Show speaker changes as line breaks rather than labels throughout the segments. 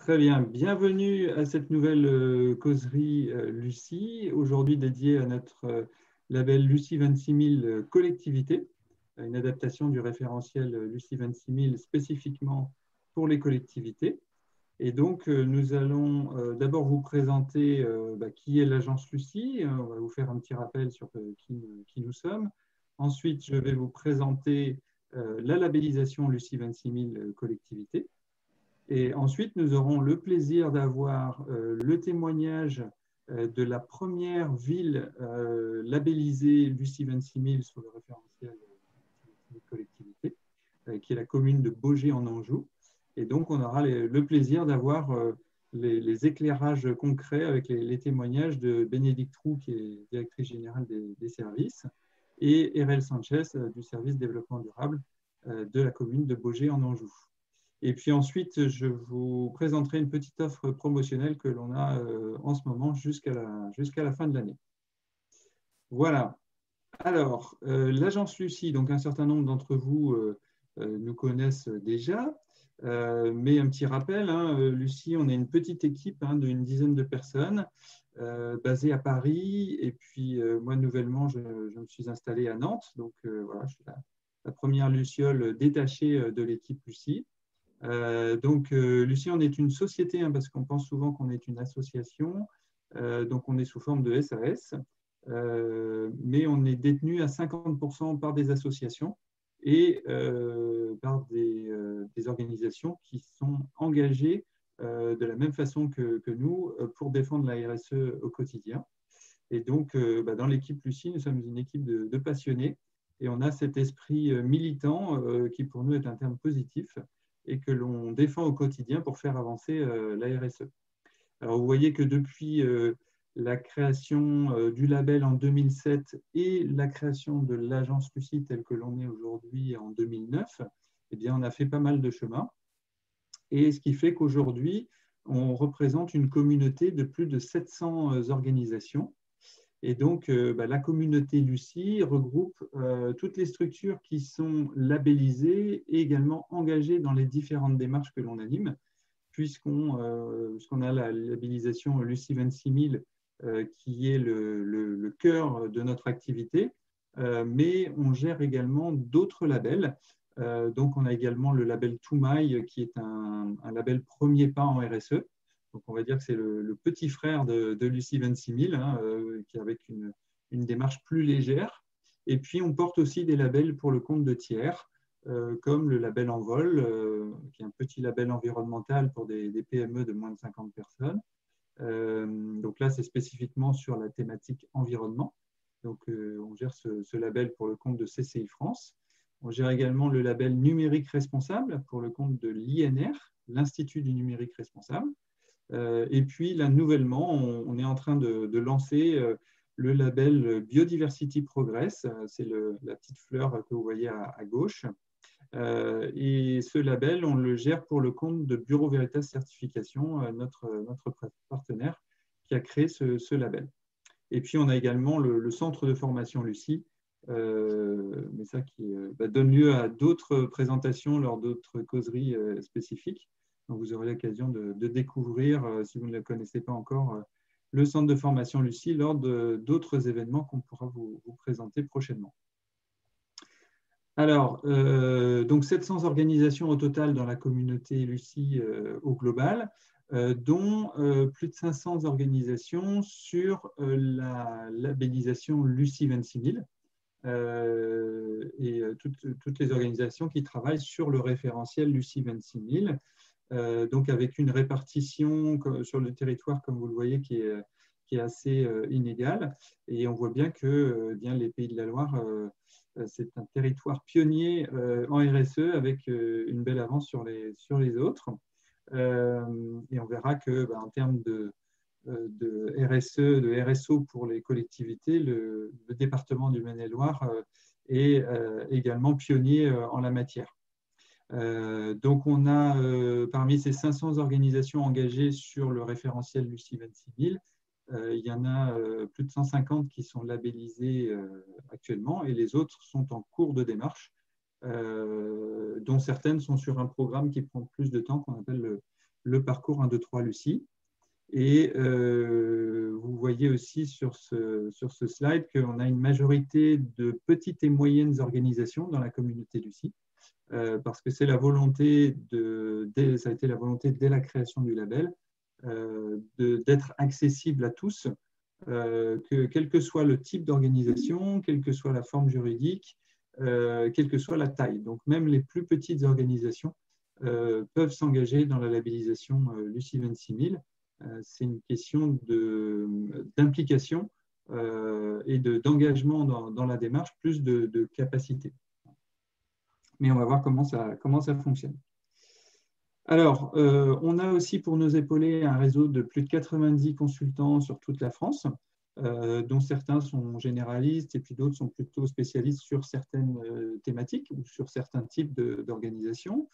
Très bien, bienvenue à cette nouvelle causerie Lucie, aujourd'hui dédiée à notre label Lucie 26000 collectivité, une adaptation du référentiel Lucie 26000 spécifiquement pour les collectivités. Et donc, nous allons d'abord vous présenter qui est l'agence Lucie. On va vous faire un petit rappel sur qui nous sommes. Ensuite, je vais vous présenter la labellisation Lucie 26000 collectivité. Et ensuite, nous aurons le plaisir d'avoir le témoignage de la première ville labellisée Lucie 26000 sur le référentiel collectivité, qui est la commune de Baugé en Anjou. Et donc, on aura le plaisir d'avoir les éclairages concrets avec les témoignages de Bénédicte Roux, qui est directrice générale des services, et Erel Sanchez du service développement durable de la commune de Baugé en Anjou. Et puis ensuite, je vous présenterai une petite offre promotionnelle que l'on a en ce moment jusqu'à la fin de l'année. Voilà. Alors, l'agence Lucie, donc un certain nombre d'entre vous nous connaissent déjà, mais un petit rappel, Lucie, on est une petite équipe d'une dizaine de personnes basée à Paris, et puis moi, nouvellement, je me suis installé à Nantes, donc voilà, je suis la première luciole détachée de l'équipe Lucie. Lucie, on est une société, parce qu'on pense souvent qu'on est une association, donc on est sous forme de SAS, mais on est détenu à 50% par des associations et par des organisations qui sont engagées de la même façon que nous pour défendre la RSE au quotidien. Et donc, dans l'équipe Lucie, nous sommes une équipe de passionnés et on a cet esprit militant qui pour nous est un terme positif et que l'on défend au quotidien pour faire avancer la RSE. Alors, vous voyez que depuis la création du label en 2007 et la création de l'agence Lucie telle que l'on est aujourd'hui en 2009, eh bien, on a fait pas mal de chemin. Et ce qui fait qu'aujourd'hui, on représente une communauté de plus de 700 organisations. Et donc, la communauté Lucie regroupe toutes les structures qui sont labellisées et également engagées dans les différentes démarches que l'on anime, puisqu'on a la labellisation Lucie 26000 qui est le cœur de notre activité, mais on gère également d'autres labels. Donc, on a également le label Toumaï, qui est un label premier pas en RSE. Donc, on va dire que c'est le petit frère de Lucie 26000, qui est avec une démarche plus légère. Et puis, on porte aussi des labels pour le compte de tiers, comme le label Envol, qui est un petit label environnemental pour des PME de moins de 50 personnes. Donc là, c'est spécifiquement sur la thématique environnement. Donc, on gère ce label pour le compte de CCI France. On gère également le label numérique responsable pour le compte de l'INR, l'Institut du numérique responsable. Et puis, là, nouvellement, on est en train de lancer le label Biodiversity Progress. C'est la petite fleur que vous voyez à gauche. Et ce label, on le gère pour le compte de Bureau Veritas Certification, notre partenaire qui a créé ce label. Et puis, on a également le centre de formation Lucie, mais ça qui donne lieu à d'autres présentations lors d'autres causeries spécifiques. Donc, vous aurez l'occasion de découvrir, si vous ne le connaissez pas encore, le centre de formation Lucie lors d'autres événements qu'on pourra vous présenter prochainement. Alors, donc 700 organisations au total dans la communauté Lucie au global, dont plus de 500 organisations sur la labellisation Lucie 26000 et toutes les organisations qui travaillent sur le référentiel Lucie 26000. Donc avec une répartition sur le territoire, comme vous le voyez, qui est assez inégale. Et on voit bien que les Pays de la Loire, c'est un territoire pionnier en RSE avec une belle avance sur les autres. Et on verra que, en termes de RSE, de RSO pour les collectivités, le département du Maine-et-Loire est également pionnier en la matière. Donc, on a parmi ces 500 organisations engagées sur le référentiel Lucie 26000, il y en a plus de 150 qui sont labellisées actuellement et les autres sont en cours de démarche, dont certaines sont sur un programme qui prend plus de temps qu'on appelle le parcours 1, 2, 3 Lucie. Et vous voyez aussi sur ce slide qu'on a une majorité de petites et moyennes organisations dans la communauté Lucie, parce que c'est la volonté, ça a été la volonté dès la création du label, d'être accessible à tous, que quel que soit le type d'organisation, quelle que soit la forme juridique, quelle que soit la taille. Donc même les plus petites organisations peuvent s'engager dans la labellisation Lucie 26000. C'est une question d'implication et d'engagement dans la démarche, plus de capacité. Mais on va voir comment ça fonctionne. Alors, on a aussi pour nous épauler un réseau de plus de 90 consultants sur toute la France, dont certains sont généralistes et puis d'autres sont plutôt spécialistes sur certaines thématiques ou sur certains types d'organisations.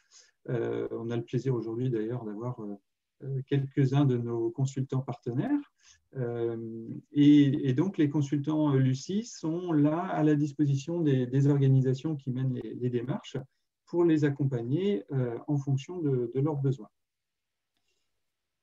On a le plaisir aujourd'hui d'ailleurs d'avoir quelques-uns de nos consultants partenaires. Et donc, les consultants Lucie sont là à la disposition des organisations qui mènent les démarches pour les accompagner en fonction de leurs besoins.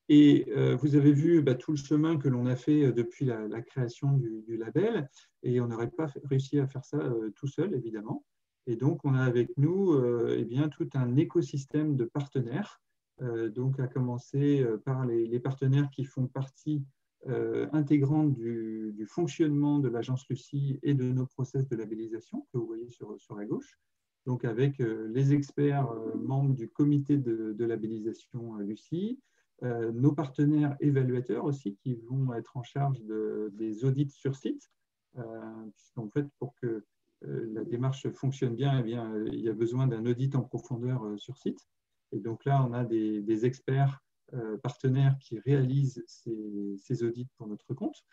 Et vous avez vu tout le chemin que l'on a fait depuis la création du label, et on n'aurait pas réussi à faire ça tout seul, évidemment. Et donc, on a avec nous eh bien, tout un écosystème de partenaires, donc à commencer par les partenaires qui font partie intégrante du fonctionnement de l'agence Lucie et de nos process de labellisation que vous voyez sur la gauche. Donc avec les experts membres du comité de labellisation Lucie, nos partenaires évaluateurs aussi qui vont être en charge des audits sur site, puisqu'en fait pour que la démarche fonctionne bien, eh bien, il y a besoin d'un audit en profondeur sur site. Et donc là, on a des experts partenaires qui réalisent ces audits pour notre compte.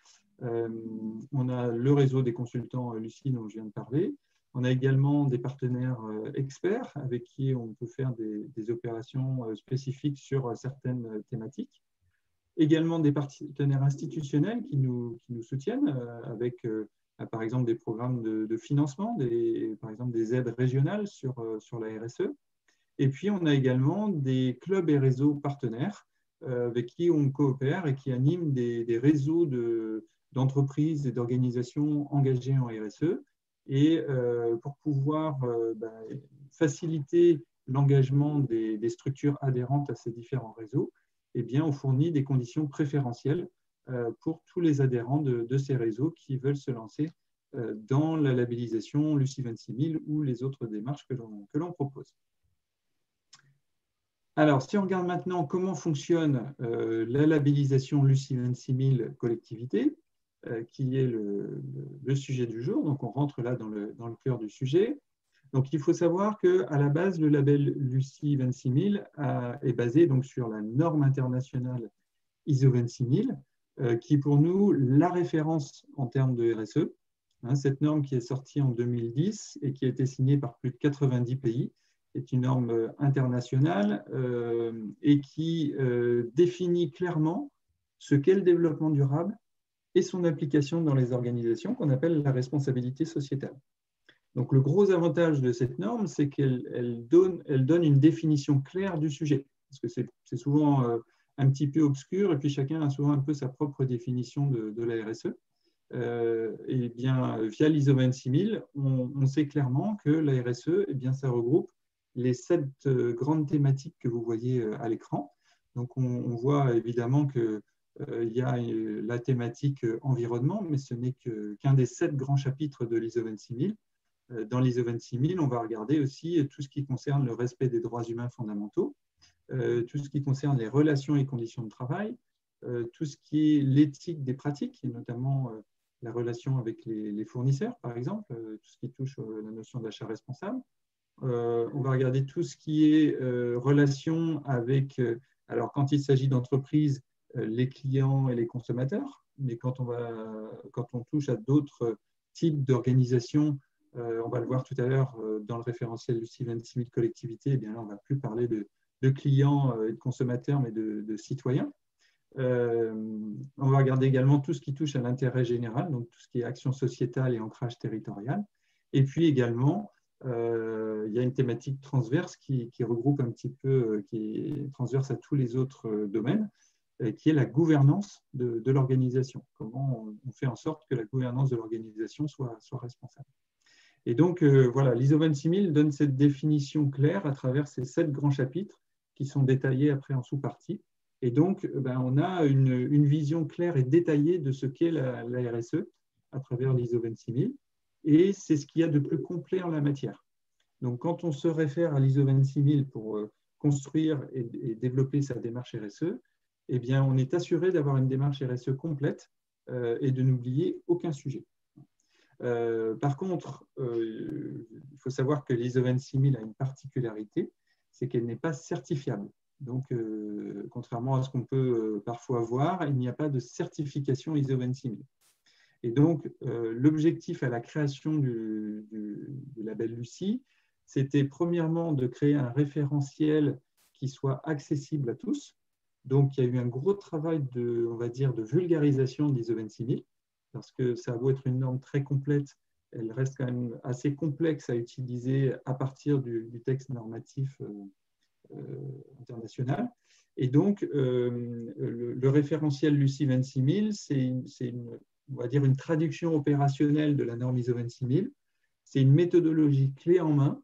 On a le réseau des consultants Lucie dont je viens de parler. On a également des partenaires experts avec qui on peut faire des opérations spécifiques sur certaines thématiques. Également des partenaires institutionnels qui nous soutiennent avec, par exemple, des programmes de financement, par exemple des aides régionales sur la RSE. Et puis, on a également des clubs et réseaux partenaires avec qui on coopère et qui animent des réseaux d'entreprises et d'organisations engagées en RSE. Et pour pouvoir faciliter l'engagement des structures adhérentes à ces différents réseaux, eh bien, on fournit des conditions préférentielles pour tous les adhérents de ces réseaux qui veulent se lancer dans la labellisation Lucie 26000 ou les autres démarches que l'on propose. Alors, si on regarde maintenant comment fonctionne la labellisation Lucie 26000 collectivité, qui est le sujet du jour. Donc, on rentre là dans le cœur du sujet. Donc, il faut savoir qu'à la base, le label Lucie 26000 est basé donc, sur la norme internationale ISO 26000, qui est pour nous la référence en termes de RSE. Cette norme qui est sortie en 2010 et qui a été signée par plus de 90 pays est une norme internationale et qui définit clairement ce qu'est le développement durable et son application dans les organisations qu'on appelle la responsabilité sociétale. Donc, le gros avantage de cette norme, c'est qu'elle donne une définition claire du sujet, parce que c'est souvent un petit peu obscur, et puis chacun a souvent un peu sa propre définition de la RSE. Et bien, via l'ISO 26000, on sait clairement que la RSE, eh bien, ça regroupe les 7 grandes thématiques que vous voyez à l'écran. Donc, on voit évidemment que il y a la thématique environnement, mais ce n'est qu'un des 7 grands chapitres de l'ISO 26000. Dans l'ISO 26000, on va regarder aussi tout ce qui concerne le respect des droits humains fondamentaux, tout ce qui concerne les relations et conditions de travail, tout ce qui est l'éthique des pratiques, et notamment la relation avec les fournisseurs, par exemple, tout ce qui touche la notion d'achat responsable. On va regarder tout ce qui est relation avec, alors quand il s'agit d'entreprises, les clients et les consommateurs, mais quand on touche à d'autres types d'organisations, on va le voir tout à l'heure dans le référentiel Lucie 26000 collectivité, eh bien là, on ne va plus parler de clients et de consommateurs, mais de citoyens. On va regarder également tout ce qui touche à l'intérêt général, donc tout ce qui est action sociétale et ancrage territorial. Et puis également il y a une thématique transverse qui regroupe un petit peu, qui est transverse à tous les autres domaines, qui est la gouvernance de l'organisation. Comment on fait en sorte que la gouvernance de l'organisation soit responsable. Et donc, voilà, l'ISO 26000 donne cette définition claire à travers ces 7 grands chapitres qui sont détaillés après en sous-parties. Et donc, on a une vision claire et détaillée de ce qu'est la RSE à travers l'ISO 26000. Et c'est ce qu'il y a de plus complet en la matière. Donc, quand on se réfère à l'ISO 26000 pour construire et développer sa démarche RSE, eh bien, on est assuré d'avoir une démarche RSE complète et de n'oublier aucun sujet. Par contre, il faut savoir que l'ISO 26000 a une particularité, c'est qu'elle n'est pas certifiable. Donc, contrairement à ce qu'on peut parfois voir, il n'y a pas de certification ISO 26000. Et donc, l'objectif à la création du label Lucie, c'était premièrement de créer un référentiel qui soit accessible à tous. Donc, il y a eu un gros travail on va dire, de vulgarisation de l'ISO 26000, parce que ça a beau être une norme très complète, elle reste quand même assez complexe à utiliser à partir du texte normatif international. Et donc, le référentiel Lucie 26000, c'est on va dire une traduction opérationnelle de la norme ISO 26000. C'est une méthodologie clé en main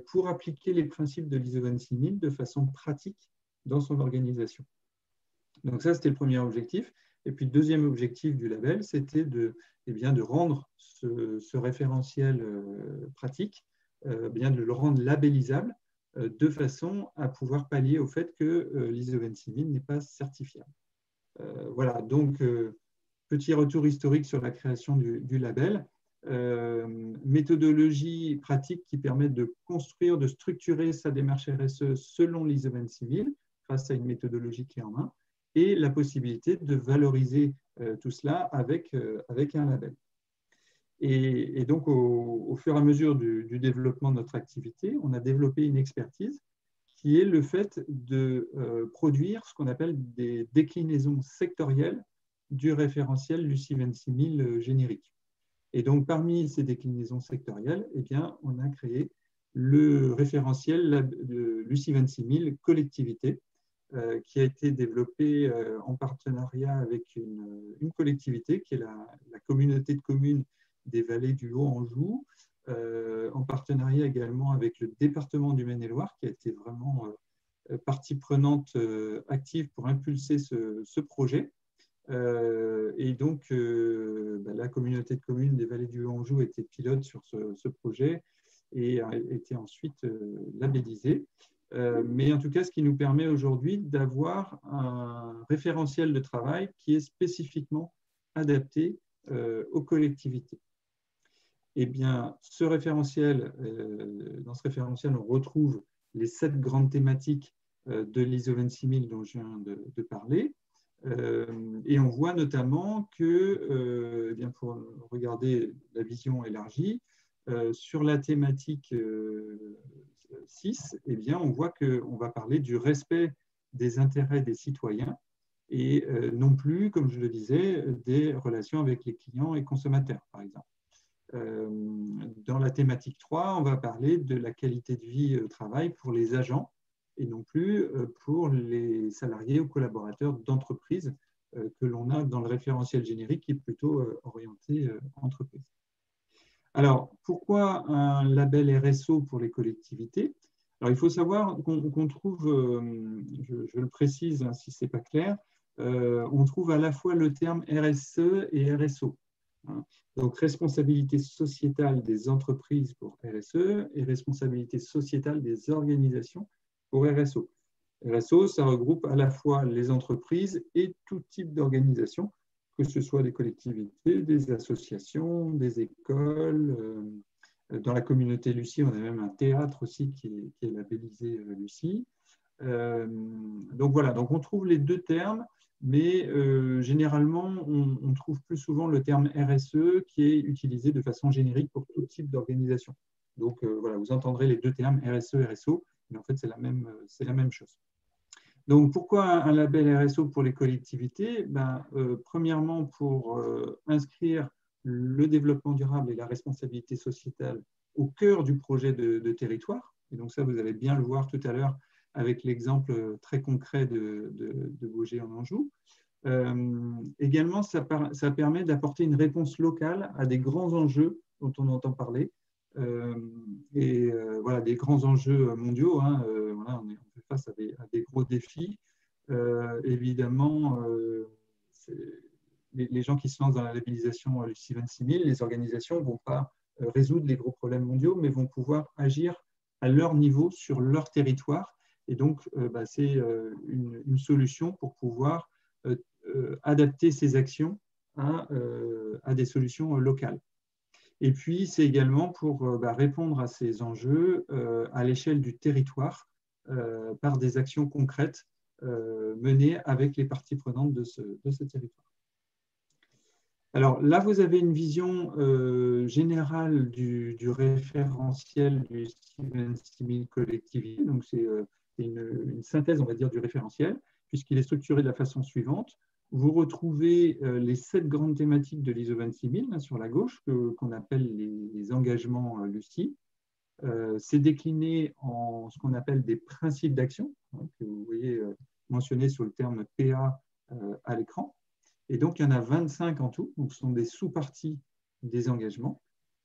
pour appliquer les principes de l'ISO 26000 de façon pratique dans son organisation. Donc ça, c'était le premier objectif. Et puis, le deuxième objectif du label, c'était de rendre ce référentiel pratique, de le rendre labellisable de façon à pouvoir pallier au fait que l'ISO 26000 n'est pas certifiable. Voilà, donc petit retour historique sur la création du label. Méthodologie pratique qui permet de construire, de structurer sa démarche RSE selon l'ISO 26000 grâce à une méthodologie clé en main, et la possibilité de valoriser tout cela avec un label. Et donc, au fur et à mesure du développement de notre activité, on a développé une expertise qui est le fait de produire ce qu'on appelle des déclinaisons sectorielles du référentiel Lucie 26000 générique. Et donc, parmi ces déclinaisons sectorielles, eh bien, on a créé le référentiel de Lucie 26000 collectivité, qui a été développé en partenariat avec une collectivité qui est la communauté de communes des vallées du Haut-Anjou, en partenariat également avec le département du Maine-et-Loire, qui a été vraiment partie prenante active pour impulser ce projet. Et donc, la communauté de communes des vallées du Haut-Anjou était pilote sur ce projet et a été ensuite labellisée. Mais en tout cas, ce qui nous permet aujourd'hui d'avoir un référentiel de travail qui est spécifiquement adapté aux collectivités. Eh bien, dans ce référentiel, on retrouve les 7 grandes thématiques de l'ISO 26000 dont je viens de parler. Et on voit notamment que, pour regarder la vision élargie, sur la thématique 6, on voit qu'on va parler du respect des intérêts des citoyens et non plus, comme je le disais, des relations avec les clients et consommateurs, par exemple. Dans la thématique 3, on va parler de la qualité de vie au travail pour les agents et non plus pour les salariés ou collaborateurs d'entreprise que l'on a dans le référentiel générique qui est plutôt orienté entreprise. Alors, pourquoi un label RSO pour les collectivités? Alors, il faut savoir qu'on trouve, je le précise hein, si ce n'est pas clair, on trouve à la fois le terme RSE et RSO. Hein. Donc, responsabilité sociétale des entreprises pour RSE et responsabilité sociétale des organisations pour RSO. RSO, ça regroupe à la fois les entreprises et tout type d'organisation, que ce soit des collectivités, des associations, des écoles. Dans la communauté Lucie, on a même un théâtre aussi qui est labellisé Lucie. Donc voilà, donc on trouve les deux termes, mais généralement, on trouve plus souvent le terme RSE qui est utilisé de façon générique pour tout type d'organisation. Donc voilà, vous entendrez les deux termes RSE, RSO, mais en fait, c'est la même chose. Donc, pourquoi un label RSO pour les collectivités? Premièrement, pour inscrire le développement durable et la responsabilité sociétale au cœur du projet de territoire. Et donc ça, vous allez bien le voir tout à l'heure avec l'exemple très concret de Baugé en Anjou. Également, ça permet d'apporter une réponse locale à des grands enjeux dont on entend parler. Voilà, des grands enjeux mondiaux. Hein, voilà, on fait face à des gros défis. Évidemment, les gens qui se lancent dans la labellisation Lucie 26000, les organisations ne vont pas résoudre les gros problèmes mondiaux, mais vont pouvoir agir à leur niveau, sur leur territoire. Et donc, c'est une solution pour pouvoir adapter ces actions à des solutions locales. Et puis, c'est également pour répondre à ces enjeux à l'échelle du territoire par des actions concrètes menées avec les parties prenantes de ce territoire. Alors là, vous avez une vision générale du référentiel du Steven Simil Collectivity. Donc, c'est une synthèse, on va dire, du référentiel, puisqu'il est structuré de la façon suivante. Vous retrouvez les 7 grandes thématiques de l'ISO 26000 là, sur la gauche, qu'on appelle les engagements Lucie. C'est décliné en ce qu'on appelle des principes d'action, hein, que vous voyez mentionnés sur le terme PA à l'écran. Et donc, il y en a 25 en tout, donc ce sont des sous-parties des engagements.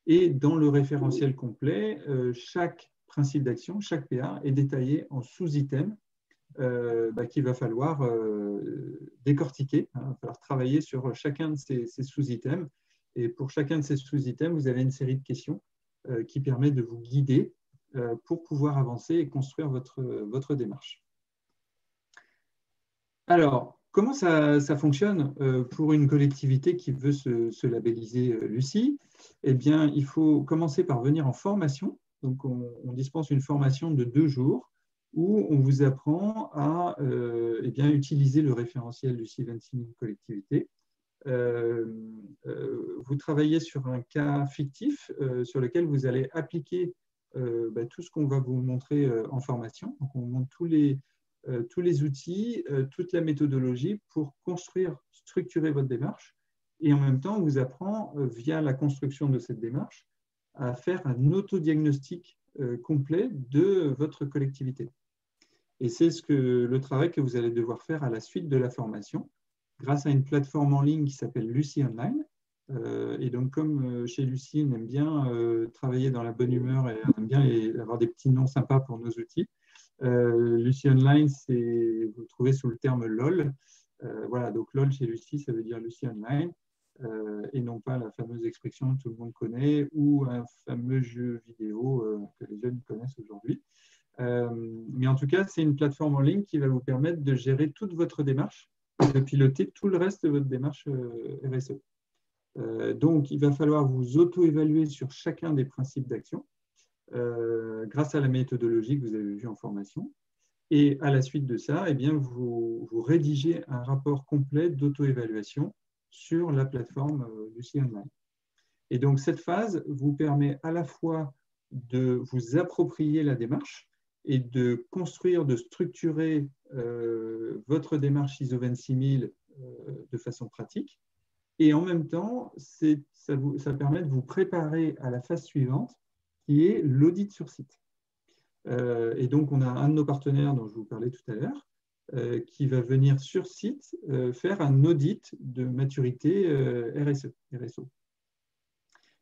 Et dans le référentiel complet, chaque principe d'action, chaque PA est détaillé en sous-items qu'il va falloir décortiquer. Hein, il va falloir travailler sur chacun de ces sous-items. Et pour chacun de ces sous-items, vous avez une série de questions qui permet de vous guider pour pouvoir avancer et construire votre démarche. Alors, comment ça fonctionne pour une collectivité qui veut se labelliser Lucie? Eh bien, il faut commencer par venir en formation. Donc, on dispense une formation de 2 jours où on vous apprend à utiliser le référentiel Lucie 26000 collectivité. Vous travaillez sur un cas fictif sur lequel vous allez appliquer tout ce qu'on va vous montrer en formation. Donc, on montre tous les outils, toute la méthodologie pour construire, structurer votre démarche. Et en même temps, on vous apprend, via la construction de cette démarche, à faire un autodiagnostic complet de votre collectivité. Et c'est le travail que vous allez devoir faire à la suite de la formation, grâce à une plateforme en ligne qui s'appelle Lucie Online. Et donc, comme chez Lucie, on aime bien travailler dans la bonne humeur et on aime bien avoir des petits noms sympas pour nos outils, Lucie Online, vous le trouvez sous le terme LOL. Voilà, donc LOL chez Lucie, ça veut dire Lucie Online, et non pas la fameuse expression que tout le monde connaît ou un fameux jeu vidéo que les jeunes connaissent aujourd'hui. Mais en tout cas, c'est une plateforme en ligne qui va vous permettre de gérer toute votre démarche et de piloter tout le reste de votre démarche RSE. Donc, il va falloir vous auto-évaluer sur chacun des principes d'action grâce à la méthodologie que vous avez vue en formation. Et à la suite de ça, eh bien, vous rédigez un rapport complet d'auto-évaluation sur la plateforme Lucie Online. Et donc, cette phase vous permet à la fois de vous approprier la démarche et de construire, de structurer votre démarche ISO 26000 de façon pratique. Et en même temps, ça permet de vous préparer à la phase suivante, qui est l'audit sur site. Et donc, on a un de nos partenaires dont je vous parlais tout à l'heure, qui va venir sur site faire un audit de maturité RSO.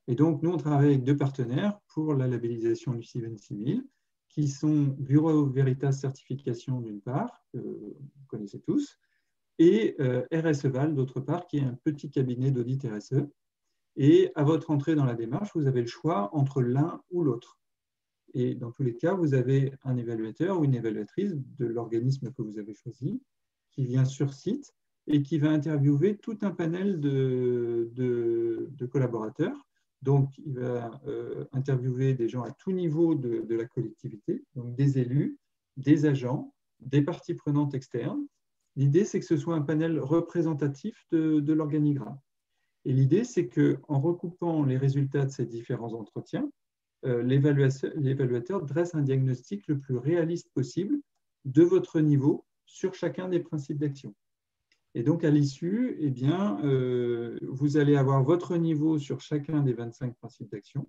Et donc, nous, on travaille avec 2 partenaires pour la labellisation Lucie 26000, qui sont Bureau Veritas Certification d'une part, que vous connaissez tous, et RSEval d'autre part, qui est un petit cabinet d'audit RSE. Et à votre entrée dans la démarche, vous avez le choix entre l'un ou l'autre. Et dans tous les cas, vous avez un évaluateur ou une évaluatrice de l'organisme que vous avez choisi qui vient sur site et qui va interviewer tout un panel de collaborateurs. Donc, il va interviewer des gens à tout niveau de la collectivité, donc des élus, des agents, des parties prenantes externes. L'idée, c'est que ce soit un panel représentatif de l'organigramme. Et l'idée, c'est qu'en recoupant les résultats de ces différents entretiens, l'évaluateur dresse un diagnostic le plus réaliste possible de votre niveau sur chacun des principes d'action. Et donc, à l'issue, eh bien, vous allez avoir votre niveau sur chacun des 25 principes d'action.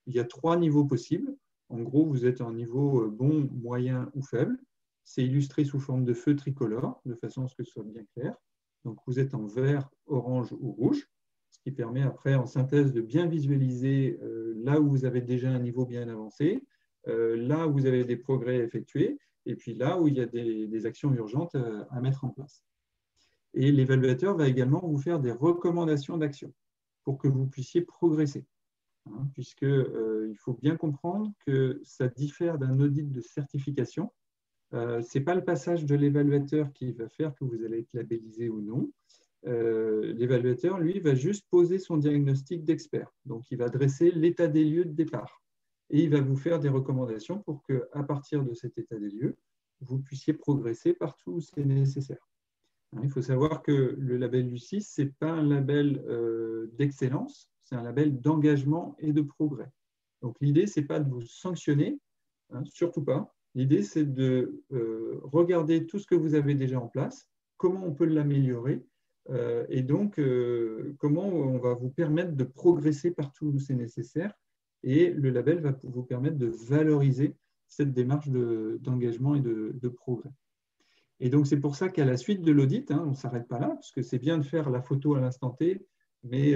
il y a 3 niveaux possibles. En gros, vous êtes en niveau bon, moyen ou faible. C'est illustré sous forme de feu tricolore, de façon à ce que ce soit bien clair. Donc, vous êtes en vert, orange ou rouge, ce qui permet après, en synthèse, de bien visualiser là où vous avez déjà un niveau bien avancé, là où vous avez des progrès effectués, et puis là où il y a des actions urgentes à mettre en place. Et l'évaluateur va également vous faire des recommandations d'action pour que vous puissiez progresser. Puisqu'il faut bien comprendre que ça diffère d'un audit de certification. Ce n'est pas le passage de l'évaluateur qui va faire que vous allez être labellisé ou non. L'évaluateur, lui, va juste poser son diagnostic d'expert. Donc, il va dresser l'état des lieux de départ. Et il va vous faire des recommandations pour qu'à partir de cet état des lieux, vous puissiez progresser partout où c'est nécessaire. Il faut savoir que le label Lucis, ce n'est pas un label d'excellence, c'est un label d'engagement et de progrès. Donc, l'idée, ce n'est pas de vous sanctionner, surtout pas. L'idée, c'est de regarder tout ce que vous avez déjà en place, comment on peut l'améliorer, et donc comment on va vous permettre de progresser partout où c'est nécessaire. Et le label va vous permettre de valoriser cette démarche d'engagement et de progrès. Et donc, c'est pour ça qu'à la suite de l'audit, on ne s'arrête pas là, parce que c'est bien de faire la photo à l'instant T, mais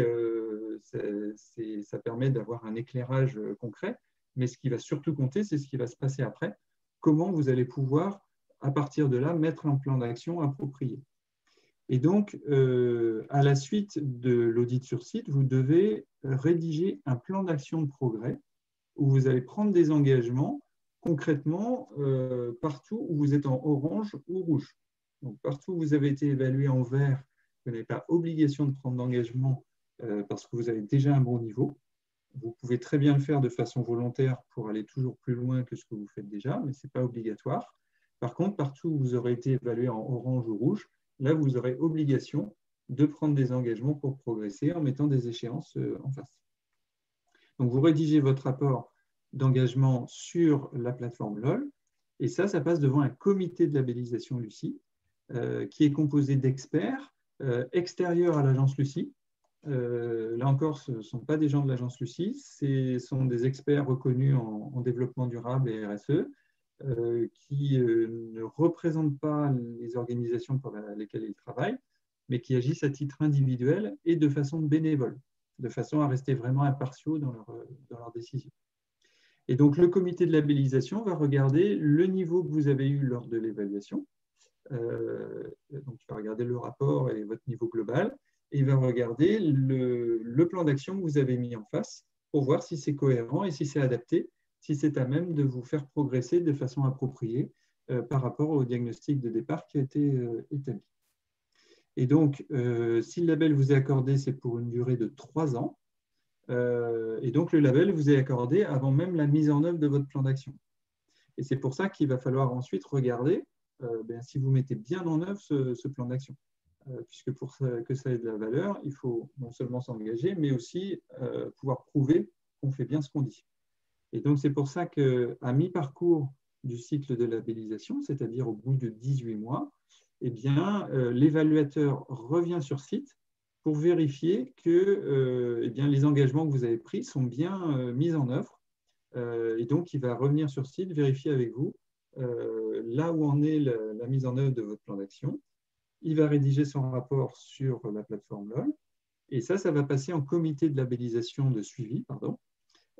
ça permet d'avoir un éclairage concret. Mais ce qui va surtout compter, c'est ce qui va se passer après. Comment vous allez pouvoir, à partir de là, mettre un plan d'action approprié. Et donc, à la suite de l'audit sur site, vous devez rédiger un plan d'action de progrès où vous allez prendre des engagements concrètement partout où vous êtes en orange ou rouge. Donc, partout où vous avez été évalué en vert, vous n'avez pas obligation de prendre d'engagement parce que vous avez déjà un bon niveau. Vous pouvez très bien le faire de façon volontaire pour aller toujours plus loin que ce que vous faites déjà, mais ce n'est pas obligatoire. Par contre, partout où vous aurez été évalué en orange ou rouge, là, vous aurez obligation de prendre des engagements pour progresser en mettant des échéances en face. Donc, vous rédigez votre rapport d'engagement sur la plateforme LOL, et ça passe devant un comité de labellisation Lucie, qui est composé d'experts extérieurs à l'agence Lucie. Là encore, ce ne sont pas des gens de l'agence Lucie, ce sont des experts reconnus en développement durable et RSE, qui ne représentent pas les organisations pour lesquelles ils travaillent, mais qui agissent à titre individuel et de façon bénévole, de façon à rester vraiment impartiaux dans leurs décisions. Et donc, le comité de labellisation va regarder le niveau que vous avez eu lors de l'évaluation. Donc, il va regarder le rapport et votre niveau global, et il va regarder le plan d'action que vous avez mis en face pour voir si c'est cohérent et si c'est adapté, si c'est à même de vous faire progresser de façon appropriée par rapport au diagnostic de départ qui a été établi. Et donc, si le label vous est accordé, c'est pour une durée de 3 ans. Et donc, le label vous est accordé avant même la mise en œuvre de votre plan d'action. Et c'est pour ça qu'il va falloir ensuite regarder si vous mettez bien en œuvre ce plan d'action. Puisque pour que ça ait de la valeur, il faut non seulement s'engager, mais aussi pouvoir prouver qu'on fait bien ce qu'on dit. Et donc, c'est pour ça qu'à mi-parcours du cycle de labellisation, c'est-à-dire au bout de 18 mois, eh bien, l'évaluateur revient sur site pour vérifier que les engagements que vous avez pris sont bien mis en œuvre. Et donc, il va revenir sur site, vérifier avec vous là où en est la mise en œuvre de votre plan d'action. Il va rédiger son rapport sur la plateforme LOL. Et ça va passer en comité de labellisation de suivi.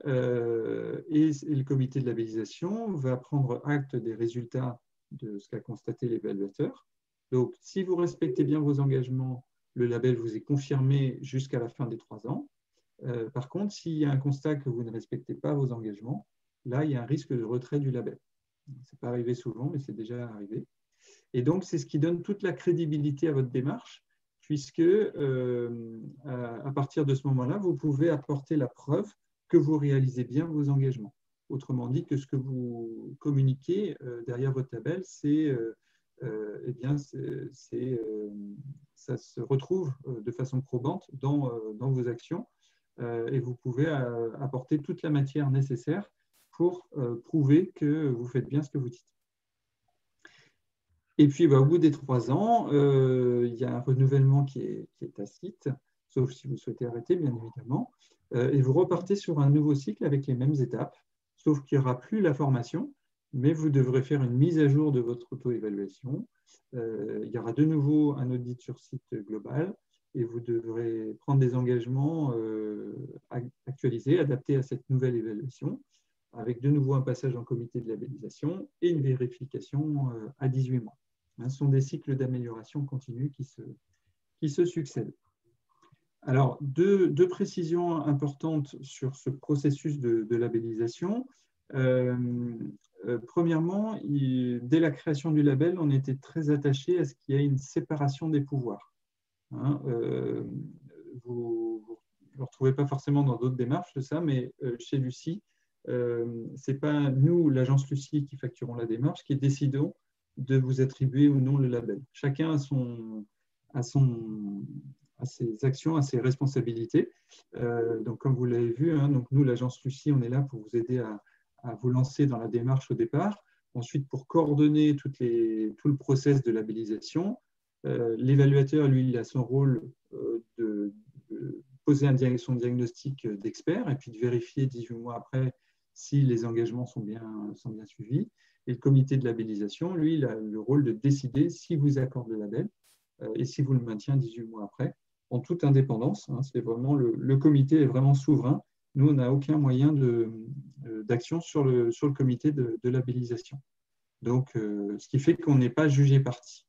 Et le comité de labellisation va prendre acte des résultats de ce qu'a constaté l'évaluateur. Donc, si vous respectez bien vos engagements, le label vous est confirmé jusqu'à la fin des 3 ans. Par contre, s'il y a un constat que vous ne respectez pas vos engagements, là, il y a un risque de retrait du label. Ce n'est pas arrivé souvent, mais c'est déjà arrivé. Et donc, c'est ce qui donne toute la crédibilité à votre démarche, puisque à partir de ce moment-là, vous pouvez apporter la preuve que vous réalisez bien vos engagements. Autrement dit, que ce que vous communiquez derrière votre label, ça se retrouve de façon probante dans vos actions et vous pouvez apporter toute la matière nécessaire pour prouver que vous faites bien ce que vous dites. Et puis, au bout des 3 ans, il y a un renouvellement qui est tacite, sauf si vous souhaitez arrêter, bien évidemment. Et vous repartez sur un nouveau cycle avec les mêmes étapes, sauf qu'il n'y aura plus la formation, mais vous devrez faire une mise à jour de votre auto-évaluation. Il y aura de nouveau un audit sur site global et vous devrez prendre des engagements actualisés, adaptés à cette nouvelle évaluation, avec de nouveau un passage en comité de labellisation et une vérification à 18 mois. Ce sont des cycles d'amélioration continue qui se succèdent. Alors, deux précisions importantes sur ce processus de labellisation. Premièrement, dès la création du label, on était très attaché à ce qu'il y ait une séparation des pouvoirs. Vous ne retrouvez pas forcément dans d'autres démarches de ça, mais chez Lucie, ce n'est pas nous, l'agence Lucie, qui facturons la démarche, qui décidons de vous attribuer ou non le label. Chacun a ses actions, a ses responsabilités. Donc, comme vous l'avez vu, donc nous, l'agence Lucie, on est là pour vous aider à vous lancer dans la démarche au départ. Ensuite, pour coordonner tout le process de labellisation, l'évaluateur, lui, il a son rôle de poser son diagnostic d'expert et puis de vérifier 18 mois après si les engagements sont bien suivis. Et le comité de labellisation, lui, il a le rôle de décider si vous accorde le label et si vous le maintenez 18 mois après, en toute indépendance. C'est vraiment le comité est vraiment souverain. Nous, on n'a aucun moyen d'action sur le comité de labellisation. Donc, ce qui fait qu'on n'est pas jugé partie.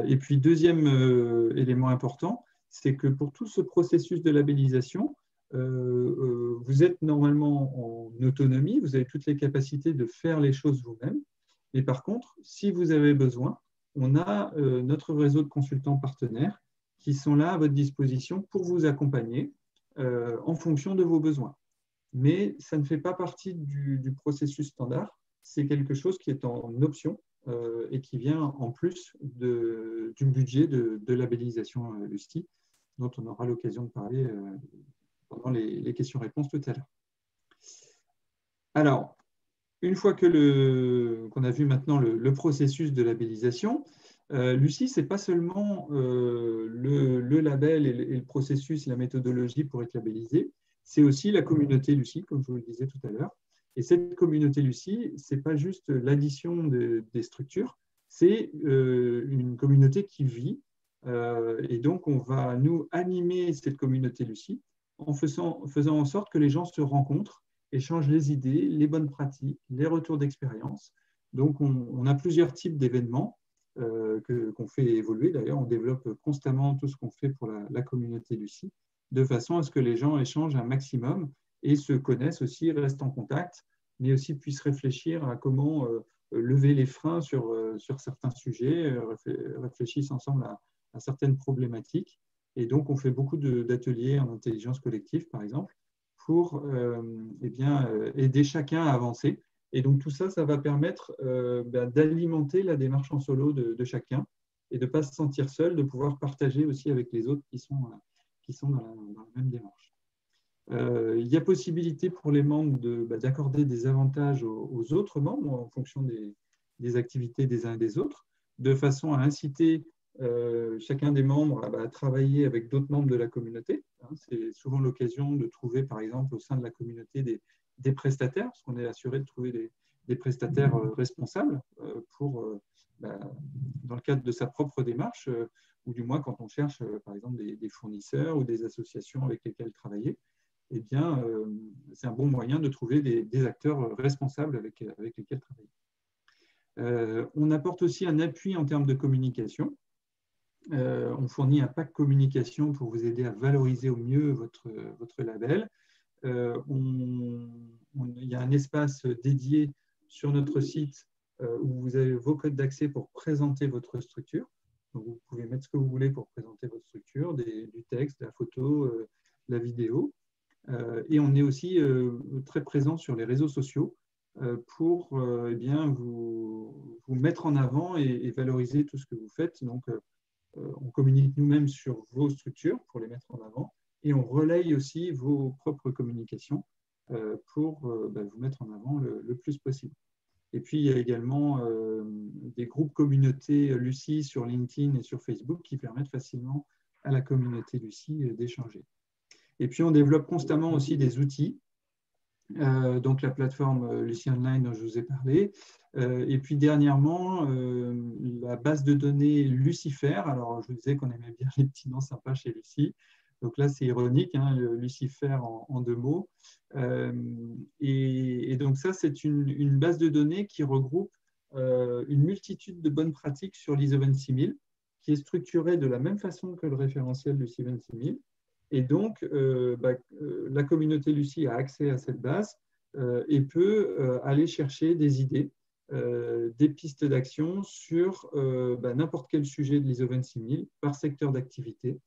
Et puis, deuxième élément important, c'est que pour tout ce processus de labellisation, vous êtes normalement en autonomie, vous avez toutes les capacités de faire les choses vous-même. Mais par contre, si vous avez besoin, on a notre réseau de consultants partenaires qui sont là à votre disposition pour vous accompagner en fonction de vos besoins. Mais ça ne fait pas partie du processus standard, c'est quelque chose qui est en option et qui vient en plus du budget de labellisation Lucie, dont on aura l'occasion de parler pendant les questions-réponses tout à l'heure. Alors, une fois qu'on a vu maintenant le processus de labellisation, Lucie, ce n'est pas seulement le label et le processus, la méthodologie pour être labellisé, c'est aussi la communauté Lucie, comme je vous le disais tout à l'heure. Et cette communauté Lucie, ce n'est pas juste l'addition des structures, c'est une communauté qui vit. Et donc, on va, nous, animer cette communauté Lucie en faisant en sorte que les gens se rencontrent, échangent les idées, les bonnes pratiques, les retours d'expérience. Donc, on a plusieurs types d'événements qu'on fait évoluer. D'ailleurs, on développe constamment tout ce qu'on fait pour la communauté Lucie, de façon à ce que les gens échangent un maximum et se connaissent aussi, restent en contact, mais aussi puissent réfléchir à comment lever les freins sur certains sujets, réfléchissent ensemble à certaines problématiques. Et donc, on fait beaucoup d'ateliers en intelligence collective, par exemple, pour aider chacun à avancer. Et donc, tout ça, ça va permettre d'alimenter la démarche en solo de chacun et de ne pas se sentir seul, de pouvoir partager aussi avec les autres qui sont dans la même démarche. Il y a possibilité pour les membres d'accorder des avantages aux autres membres en fonction des activités des uns et des autres, de façon à inciter chacun des membres à travailler avec d'autres membres de la communauté. C'est souvent l'occasion de trouver, par exemple, au sein de la communauté des prestataires, parce qu'on est assuré de trouver des prestataires responsables dans le cadre de sa propre démarche, ou du moins quand on cherche, par exemple, des fournisseurs ou des associations avec lesquelles travailler. Eh bien, c'est un bon moyen de trouver des acteurs responsables avec lesquels travailler. On apporte aussi un appui en termes de communication. On fournit un pack communication pour vous aider à valoriser au mieux votre label. Il y a un espace dédié sur notre site où vous avez vos codes d'accès pour présenter votre structure. Donc, vous pouvez mettre ce que vous voulez pour présenter votre structure, du texte, de la photo, de la vidéo. Et on est aussi très présent sur les réseaux sociaux pour vous mettre en avant et valoriser tout ce que vous faites. Donc, on communique nous-mêmes sur vos structures pour les mettre en avant et on relaye aussi vos propres communications pour vous mettre en avant le plus possible. Et puis, il y a également des groupes communautés Lucie sur LinkedIn et sur Facebook qui permettent facilement à la communauté Lucie d'échanger. Et puis, on développe constamment aussi des outils. Donc, la plateforme Lucie Online dont je vous ai parlé. Et puis, dernièrement, la base de données Lucifer. Alors, je vous disais qu'on aimait bien les petits noms sympas chez Lucie. Donc là, c'est ironique, hein, Lucifer en 2 mots. Et donc ça, c'est une base de données qui regroupe une multitude de bonnes pratiques sur l'ISO 26000, qui est structurée de la même façon que le référentiel Lucie 26000. Et donc, la communauté Lucie a accès à cette base et peut aller chercher des idées, des pistes d'action sur n'importe quel sujet de l'ISO 26000 par secteur d'activité.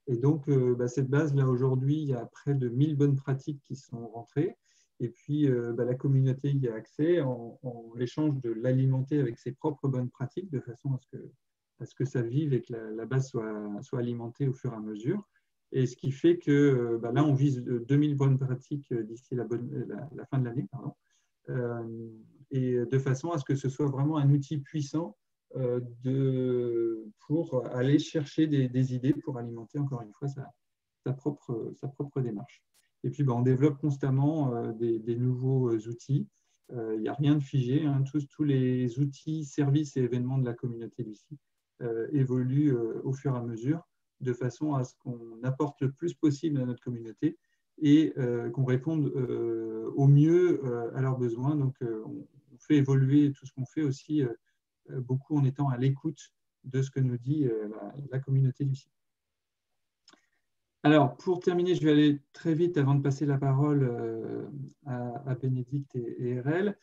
Et donc, cette base-là, aujourd'hui, il y a près de 1000 bonnes pratiques qui sont rentrées. Et puis, la communauté y a accès en l'échange de l'alimenter avec ses propres bonnes pratiques, de façon à ce que ça vive et que la base soit alimentée au fur et à mesure. Et ce qui fait que là, on vise 2000 bonnes pratiques d'ici la fin de l'année. Et de façon à ce que ce soit vraiment un outil puissant pour aller chercher des idées pour alimenter encore une fois sa propre démarche. Et puis, on développe constamment des nouveaux outils. Il n'y a rien de figé. Hein. Tous les outils, services et événements de la communauté Lucie évoluent au fur et à mesure de façon à ce qu'on apporte le plus possible à notre communauté et qu'on réponde au mieux à leurs besoins. Donc, on fait évoluer tout ce qu'on fait aussi beaucoup en étant à l'écoute de ce que nous dit la communauté du site. Alors, pour terminer, je vais aller très vite avant de passer la parole à Bénédicte et RL,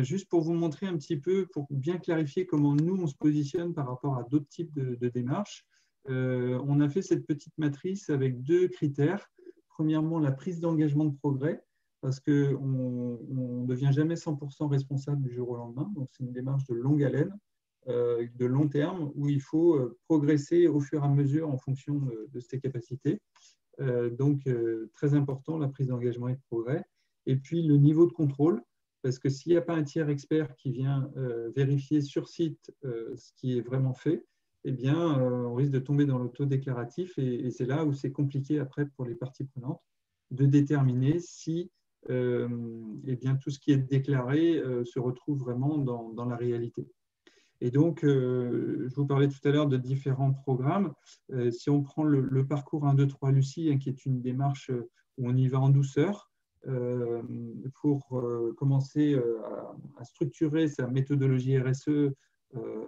juste pour vous montrer un petit peu, pour bien clarifier comment nous, on se positionne par rapport à d'autres types de démarches. On a fait cette petite matrice avec 2 critères. Premièrement, la prise d'engagement de progrès, parce qu'on ne devient jamais 100% responsable du jour au lendemain. Donc, c'est une démarche de longue haleine, de long terme, où il faut progresser au fur et à mesure en fonction de ses capacités. Donc, très important, la prise d'engagement et de progrès. Et puis, le niveau de contrôle, parce que s'il n'y a pas un tiers expert qui vient vérifier sur site ce qui est vraiment fait, eh bien, on risque de tomber dans l'autodéclaratif et c'est là où c'est compliqué après pour les parties prenantes de déterminer si eh bien, tout ce qui est déclaré se retrouve vraiment dans la réalité. Et donc, je vous parlais tout à l'heure de différents programmes. Si on prend le parcours 1, 2, 3 Lucie, hein, qui est une démarche où on y va en douceur pour commencer à structurer sa méthodologie RSE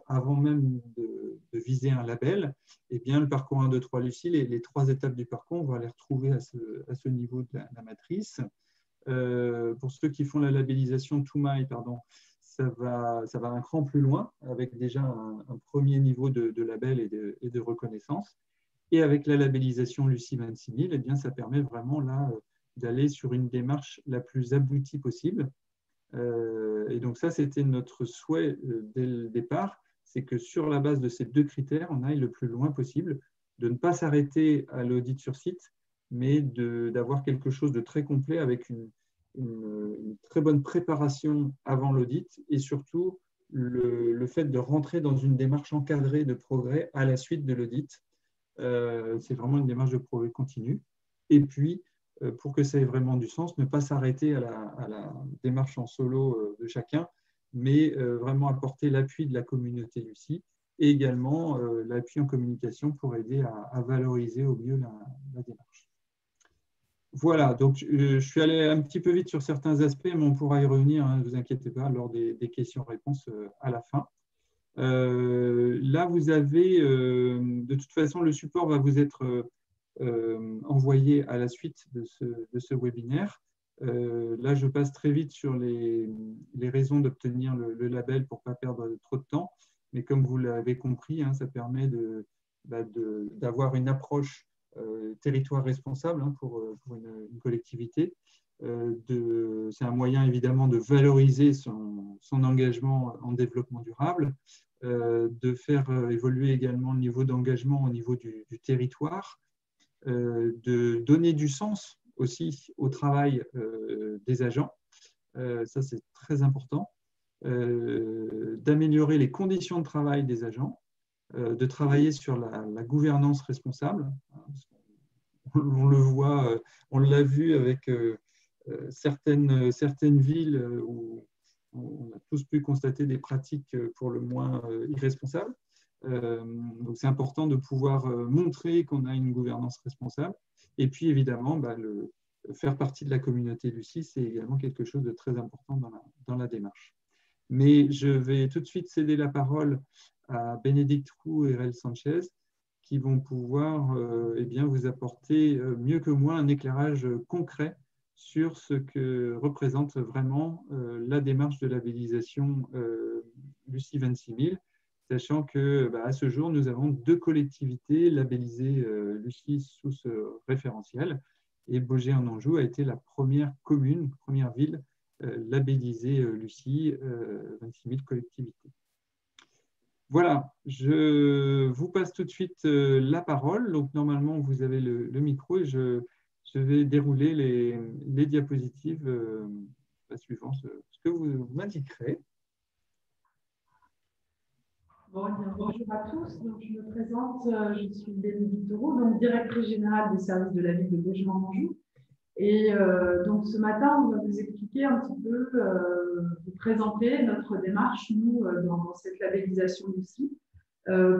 avant même de viser un label, eh bien, le parcours 1, 2, 3 Lucie, les 3 étapes du parcours, on va les retrouver à ce niveau de la matrice. Pour ceux qui font la labellisation TOUMAI, ça va un cran plus loin, avec déjà un premier niveau de label et de reconnaissance. Et avec la labellisation Lucie 26000, eh bien, ça permet vraiment là d'aller sur une démarche la plus aboutie possible. Et donc ça, c'était notre souhait dès le départ, c'est que sur la base de ces 2 critères, on aille le plus loin possible, de ne pas s'arrêter à l'audit sur site, mais d'avoir quelque chose de très complet avec une très bonne préparation avant l'audit et surtout le fait de rentrer dans une démarche encadrée de progrès à la suite de l'audit. C'est vraiment une démarche de progrès continu. Et puis, pour que ça ait vraiment du sens, ne pas s'arrêter à la démarche en solo de chacun, mais vraiment apporter l'appui de la communauté Lucie et également l'appui en communication pour aider à valoriser au mieux la démarche. Voilà, donc je suis allé un petit peu vite sur certains aspects, mais on pourra y revenir, hein, ne vous inquiétez pas, lors des questions-réponses à la fin. Là, vous avez, de toute façon, le support va vous être envoyé à la suite de ce webinaire. Là, je passe très vite sur les raisons d'obtenir le label pour ne pas perdre trop de temps. Mais comme vous l'avez compris, hein, ça permet d'avoir une approche territoire responsable hein, pour une collectivité. C'est un moyen évidemment de valoriser son engagement en développement durable, de faire évoluer également le niveau d'engagement au niveau du territoire, de donner du sens aussi au travail des agents, ça c'est très important, d'améliorer les conditions de travail des agents de travailler sur la gouvernance responsable. On le voit, on l'a vu avec certaines villes où on a tous pu constater des pratiques pour le moins irresponsables. Donc, c'est important de pouvoir montrer qu'on a une gouvernance responsable. Et puis, évidemment, faire partie de la communauté Lucie, c'est également quelque chose de très important dans la démarche. Mais je vais tout de suite céder la parole à Bénédicte Roux et Rel Sanchez, qui vont pouvoir vous apporter mieux que moi un éclairage concret sur ce que représente vraiment la démarche de labellisation Lucie 26000, sachant qu'à ce jour, nous avons 2 collectivités labellisées Lucie sous ce référentiel, et Baugé en Anjou a été la première commune, première ville labellisée Lucie 26000 collectivités. Voilà, je vous passe tout de suite la parole. Donc, normalement, vous avez le micro et je vais dérouler les diapositives suivant ce que vous m'indiquerez.
Bon, bonjour à tous. Donc, je me présente, je suis Bénédicte Roux, donc directrice générale des services de la ville de Baugé-en-Anjou. Et donc, ce matin, on va vous expliquer un petit peu, vous présenter notre démarche, nous, dans cette labellisation Lucie.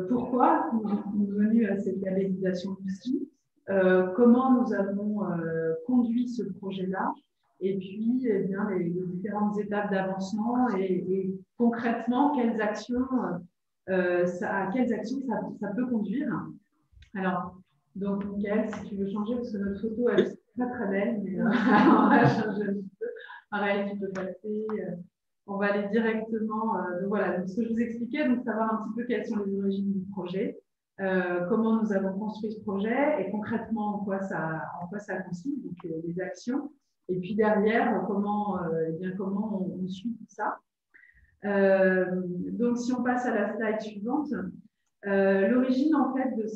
Pourquoi nous sommes venus à cette labellisation Lucie, comment nous avons conduit ce projet-là, et puis eh bien, les différentes étapes d'avancement et concrètement, à quelles actions ça peut conduire. Alors, donc, Mickaël, si tu veux changer, parce que notre photo, elle est pas très belle, mais on va changer un petit peu. Pareil, tu peux passer. On va aller directement. Donc voilà, donc ce que je vous expliquais, donc savoir un petit peu quelles sont les origines du projet, comment nous avons construit ce projet et concrètement en quoi ça consiste, donc les actions. Et puis derrière, comment on suit tout ça. Donc, si on passe à la slide suivante, l'origine en fait de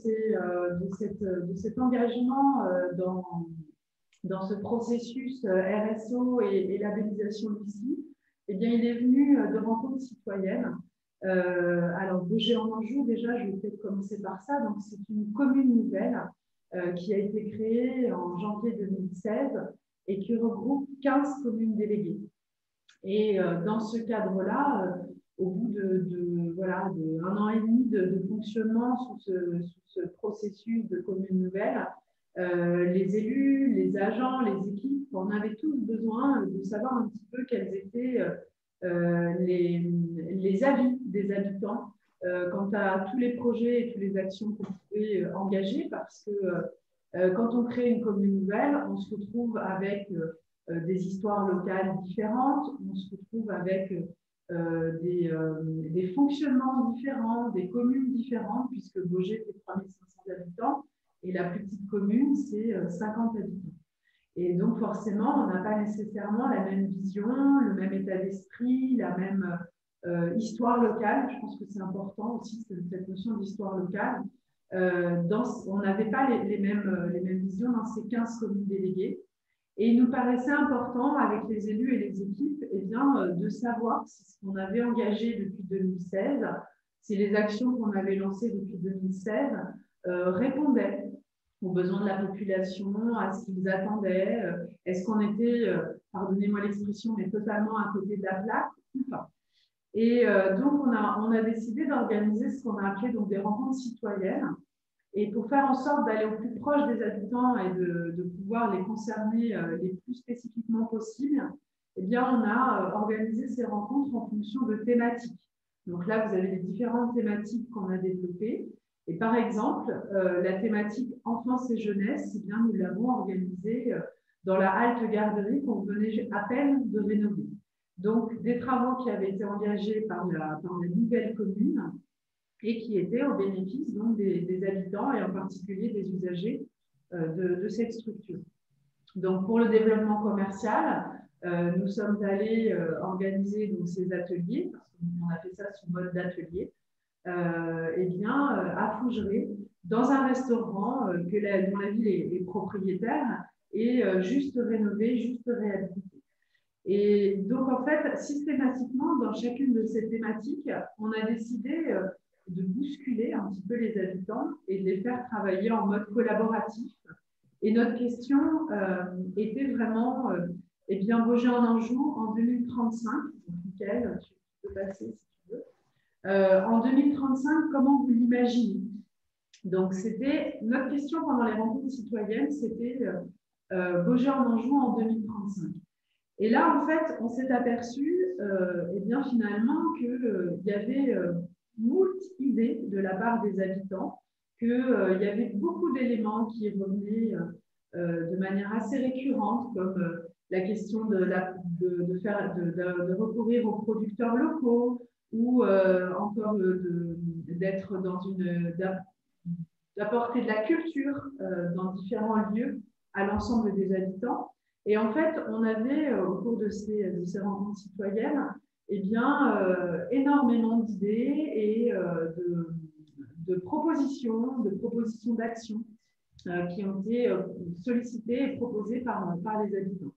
cet engagement dans ce processus RSO et labellisation Lucie, eh bien, il est venu de rencontres citoyennes. Alors, Baugé-en-Anjou, déjà, je vais peut-être commencer par ça. Donc, c'est une commune nouvelle qui a été créée en janvier 2016 et qui regroupe 15 communes déléguées. Et dans ce cadre-là, au bout d'un an et demi de fonctionnement sous ce processus de commune nouvelle, les élus, les agents, les équipes, on avait tous besoin de savoir un petit peu quels étaient les avis des habitants quant à tous les projets et toutes les actions qu'on pouvait engager, parce que quand on crée une commune nouvelle, on se retrouve avec des histoires locales différentes, on se retrouve avec des fonctionnements différents, des communes différentes, puisque Baugé fait 3500 habitants et la plus petite commune, c'est 50 habitants. Et donc, forcément, on n'a pas nécessairement la même vision, le même état d'esprit, la même histoire locale. Je pense que c'est important aussi, cette notion d'histoire locale. On n'avait pas les mêmes visions dans ces 15 communes déléguées. Et il nous paraissait important, avec les élus et les équipes, eh bien, de savoir si ce qu'on avait engagé depuis 2016, si les actions qu'on avait lancées depuis 2016 répondaient aux besoins de la population, à ce qu'ils attendaient. Est-ce qu'on était, pardonnez-moi l'expression, mais totalement à côté de la plaque ou pas? Et donc, on a décidé d'organiser ce qu'on a appelé donc, des rencontres citoyennes. Et pour faire en sorte d'aller au plus proche des habitants et de pouvoir les concerner les plus spécifiquement possible, eh bien, on a organisé ces rencontres en fonction de thématiques. Donc là, vous avez les différentes thématiques qu'on a développées. Et par exemple, la thématique enfance et jeunesse, eh bien, nous l'avons organisée dans la halte garderie qu'on venait à peine de rénover. Donc, des travaux qui avaient été engagés par la nouvelle commune et qui étaient au bénéfice donc, des habitants et en particulier des usagers de cette structure. Donc, pour le développement commercial, nous sommes allés organiser donc, ces ateliers, parce qu'on a fait ça sous mode d'atelier, à Fougeray, dans un restaurant dont la ville est propriétaire et juste rénové, juste réhabilité. Et donc, en fait, systématiquement, dans chacune de ces thématiques, on a décidé de bousculer bousculer un petit peu les habitants et de les faire travailler en mode collaboratif. Et notre question était vraiment, eh bien, Baugé en Anjou en 2035. Donc, Mickaël, tu peux passer si tu veux. En 2035, comment vous l'imaginez? Donc, c'était notre question pendant les rencontres citoyennes, c'était Baugé en Anjou en 2035. Et là, en fait, on s'est aperçu, eh bien, finalement, qu'il y avait moult idées de la part des habitants, qu'il y avait beaucoup d'éléments qui revenaient de manière assez récurrente, comme la question de recourir aux producteurs locaux, ou encore d'apporter de la culture dans différents lieux à l'ensemble des habitants. Et en fait, on avait, au cours de ces rencontres citoyennes, eh bien, énormément d'idées et de propositions d'actions qui ont été sollicitées et proposées par les habitants.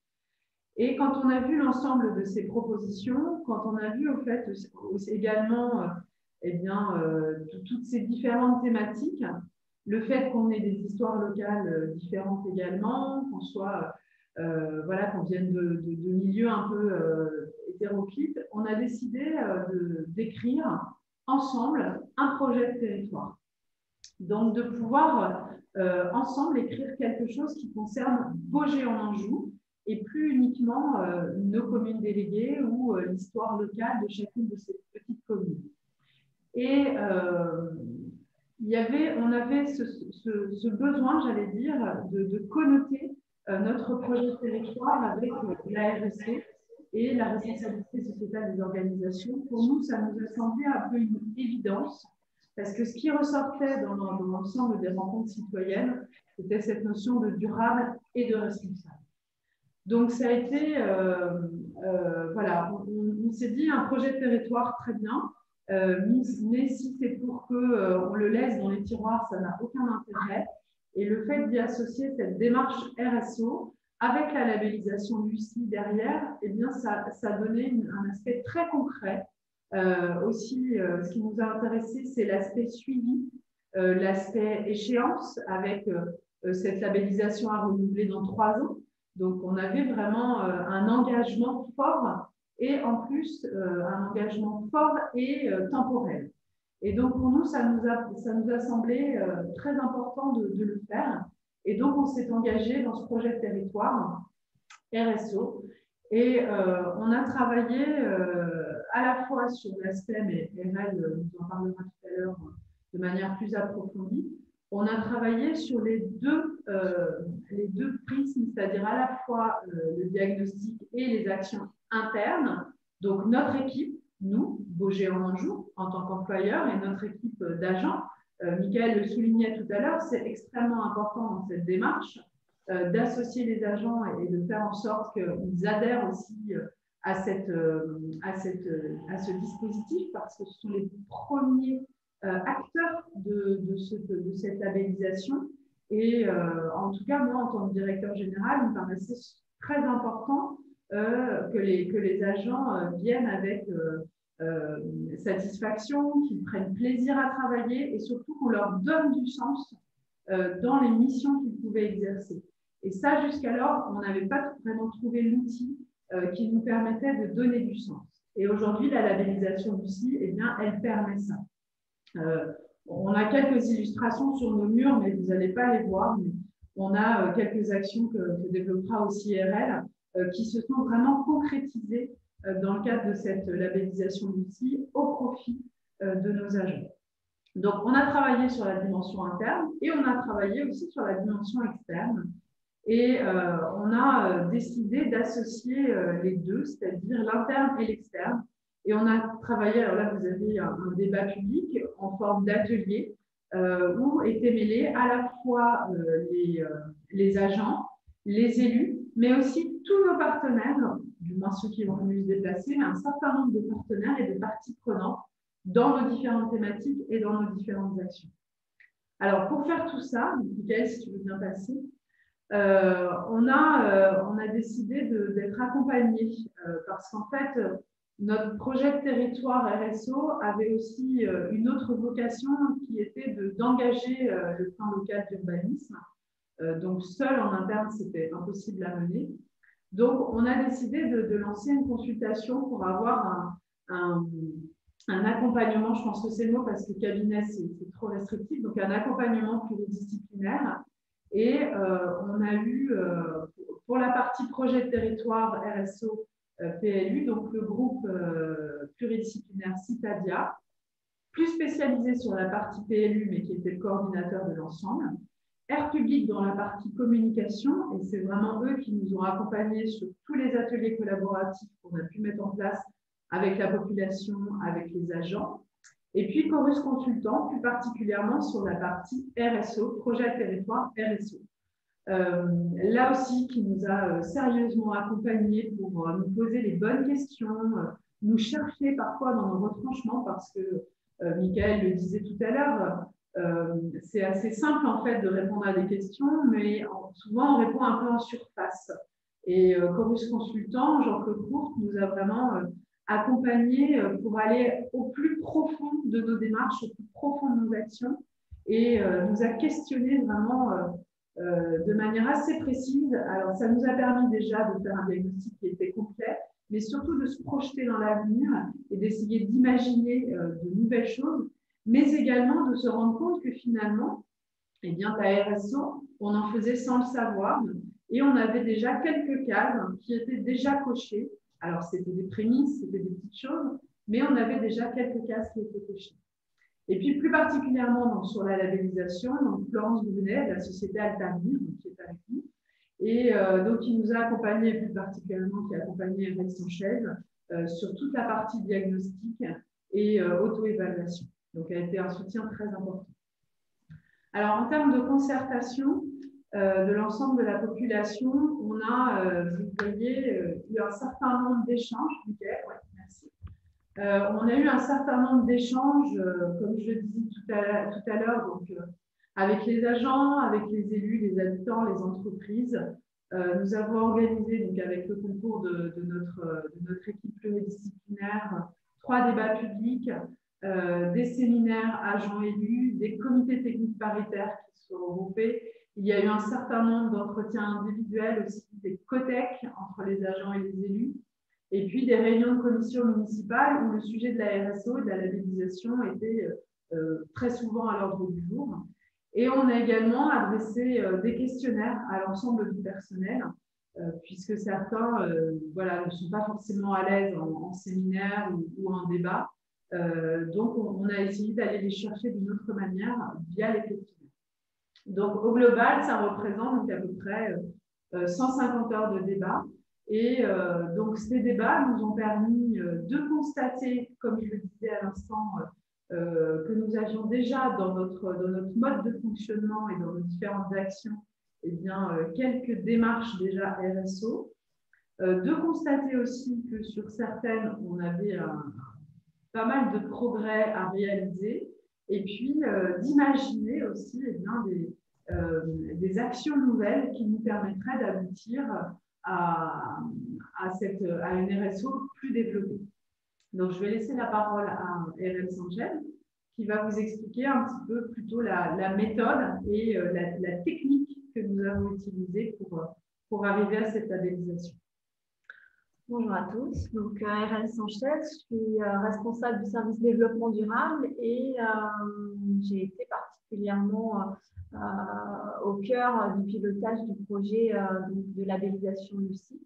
Et quand on a vu l'ensemble de ces propositions, quand on a vu au fait également eh bien, toutes ces différentes thématiques, le fait qu'on ait des histoires locales différentes également, qu'on soit voilà, qu'on vienne de milieux un peu hétéroclites, on a décidé d'écrire ensemble un projet de territoire. Donc, de pouvoir ensemble écrire quelque chose qui concerne Baugé en Anjou et plus uniquement nos communes déléguées ou l'histoire locale de chacune de ces petites communes. Et on avait ce besoin, j'allais dire, de connoter notre projet de territoire avec la RSE et la responsabilité sociétale des organisations. Pour nous, ça nous a semblé un peu une évidence, parce que ce qui ressortait dans l'ensemble des rencontres citoyennes, c'était cette notion de durable et de responsable. Donc, ça a été, voilà, on s'est dit un projet de territoire très bien, mais si c'est pour qu'on le laisse dans les tiroirs, ça n'a aucun intérêt. Et le fait d'y associer cette démarche RSO avec la labellisation Lucie derrière, eh bien, ça donnait un aspect très concret. Aussi, ce qui nous a intéressé, c'est l'aspect suivi, l'aspect échéance avec cette labellisation à renouveler dans 3 ans. Donc, on avait vraiment un engagement fort et en plus un engagement fort et temporel. Et donc, pour nous, ça nous a semblé très important de le faire. Et donc, on s'est engagé dans ce projet de territoire RSO. Et on a travaillé à la fois sur l'aspect, mais Emel nous en parlera tout à l'heure de manière plus approfondie. On a travaillé sur les deux prismes, c'est-à-dire à la fois le diagnostic et les actions internes. Donc, notre équipe, nous, Baugé en Anjou, en tant qu'employeur, et notre équipe d'agents, Mickaël le soulignait tout à l'heure, c'est extrêmement important dans cette démarche d'associer les agents et de faire en sorte qu'ils adhèrent aussi à ce dispositif, parce que ce sont les premiers acteurs de cette labellisation. Et en tout cas, moi, en tant que directeur général, il me paraissait très important que les agents viennent avec satisfaction, qu'ils prennent plaisir à travailler et surtout qu'on leur donne du sens dans les missions qu'ils pouvaient exercer. Et ça, jusqu'alors, on n'avait pas vraiment trouvé l'outil qui nous permettait de donner du sens. Et aujourd'hui, la labellisation Lucie, eh bien, elle permet ça. On a quelques illustrations sur nos murs, mais vous n'allez pas les voir. Mais on a quelques actions que développera aussi IRL qui se sont vraiment concrétisées dans le cadre de cette labellisation Lucie au profit de nos agents. Donc, on a travaillé sur la dimension interne et on a travaillé aussi sur la dimension externe. Et on a décidé d'associer les deux, c'est-à-dire l'interne et l'externe. Et on a travaillé, alors là, vous avez un débat public en forme d'atelier où étaient mêlés à la fois les agents, les élus, mais aussi tous nos partenaires, du moins ceux qui vont venir se déplacer, mais un certain nombre de partenaires et de parties prenantes dans nos différentes thématiques et dans nos différentes actions. Alors, pour faire tout ça, Mickaël, si tu veux bien passer, on a décidé d'être accompagnés parce qu'en fait, notre projet de territoire RSO avait aussi une autre vocation qui était d'engager le plan local d'urbanisme. Donc, seul en interne, c'était impossible à mener. Donc, on a décidé de lancer une consultation pour avoir un accompagnement, je pense que c'est le mot parce que cabinet, c'est trop restrictif, donc un accompagnement pluridisciplinaire. Et on a eu, pour la partie projet de territoire RSO PLU, donc le groupe pluridisciplinaire Citadia, plus spécialisé sur la partie PLU, mais qui était le coordinateur de l'ensemble. Air Public dans la partie communication, et c'est vraiment eux qui nous ont accompagnés sur tous les ateliers collaboratifs qu'on a pu mettre en place avec la population, avec les agents. Et puis Chorus Consultant, plus particulièrement sur la partie RSO, projet territoire RSO. Là aussi, qui nous a sérieusement accompagnés pour nous poser les bonnes questions, nous chercher parfois dans nos retranchements, parce que Michael le disait tout à l'heure, c'est assez simple en fait de répondre à des questions, mais souvent on répond un peu en surface. Et Chorus Consultant, Jean-Claude Courte, nous a vraiment accompagnés pour aller au plus profond de nos démarches, au plus profond de nos actions, et nous a questionnés vraiment de manière assez précise. Alors, ça nous a permis déjà de faire un diagnostic qui était complet, mais surtout de se projeter dans l'avenir et d'essayer d'imaginer de nouvelles choses, mais également de se rendre compte que finalement, eh bien, la RSO, on en faisait sans le savoir, et on avait déjà quelques cases qui étaient déjà cochées. Alors, c'était des prémices, c'était des petites choses, mais on avait déjà quelques cases qui étaient cochées. Et puis, plus particulièrement donc, sur la labellisation, donc Florence Brunet, de la société Altamir, qui est avec nous, et donc qui nous a accompagnés, plus particulièrement qui a accompagné Eric Sanchez sur toute la partie diagnostic et auto-évaluation. Donc, elle a été un soutien très important. Alors, en termes de concertation de l'ensemble de la population, on a, vous voyez, eu un certain nombre d'échanges. Okay, ouais, merci. On a eu un certain nombre d'échanges, comme je le disais tout à l'heure, donc avec les agents, avec les élus, les habitants, les entreprises. Nous avons organisé, donc, avec le concours de notre équipe pluridisciplinaire, 3 débats publics, des séminaires agents élus, des comités techniques paritaires qui sont regroupés. Il y a eu un certain nombre d'entretiens individuels aussi, des COTEC entre les agents et les élus. Et puis des réunions de commission municipale où le sujet de la RSO et de la labellisation était très souvent à l'ordre du jour. Et on a également adressé des questionnaires à l'ensemble du personnel, puisque certains voilà, ne sont pas forcément à l'aise en séminaire ou en débat. Donc, on a essayé d'aller les chercher d'une autre manière via les questionnaires. Donc, au global, ça représente donc, à peu près 150 heures de débat. Et donc, ces débats nous ont permis de constater, comme je le disais à l'instant, que nous avions déjà dans notre mode de fonctionnement et dans nos différentes actions, eh bien, quelques démarches déjà RSO. De constater aussi que sur certaines, on avait pas mal de progrès à réaliser. Et puis, d'imaginer aussi eh bien, des actions nouvelles qui nous permettraient d'aboutir à une RSO plus développée. Donc, je vais laisser la parole à Hélène Sanchez, qui va vous expliquer un petit peu plutôt la méthode et la technique que nous avons utilisée pour arriver à cette labellisation.
Bonjour à tous, donc Hélène Sanchez, je suis responsable du service développement durable et j'ai été particulièrement au cœur du pilotage du projet de labellisation Lucie.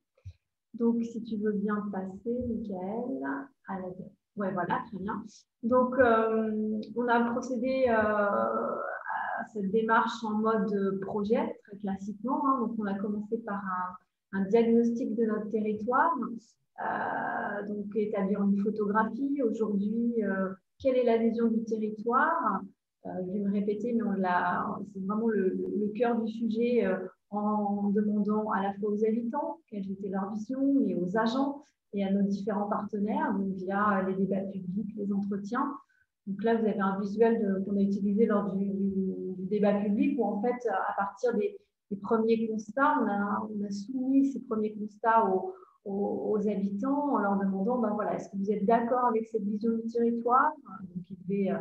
Donc, si tu veux bien passer, Michael, à la... Ouais, voilà, très bien. Donc, on a procédé à cette démarche en mode projet, très classiquement. Hein. Donc, on a commencé par un diagnostic de notre territoire, donc établir une photographie. Aujourd'hui, quelle est la vision du territoire? Je vais me répéter, mais c'est vraiment le cœur du sujet en demandant à la fois aux habitants quelle était leur vision, mais aux agents et à nos différents partenaires, donc via les débats publics, les entretiens. Donc là, vous avez un visuel qu'on a utilisé lors du débat public où, en fait, à partir des premiers constats, on a soumis ces premiers constats aux habitants en leur demandant, ben voilà, est-ce que vous êtes d'accord avec cette vision du territoire? Donc, ils devaient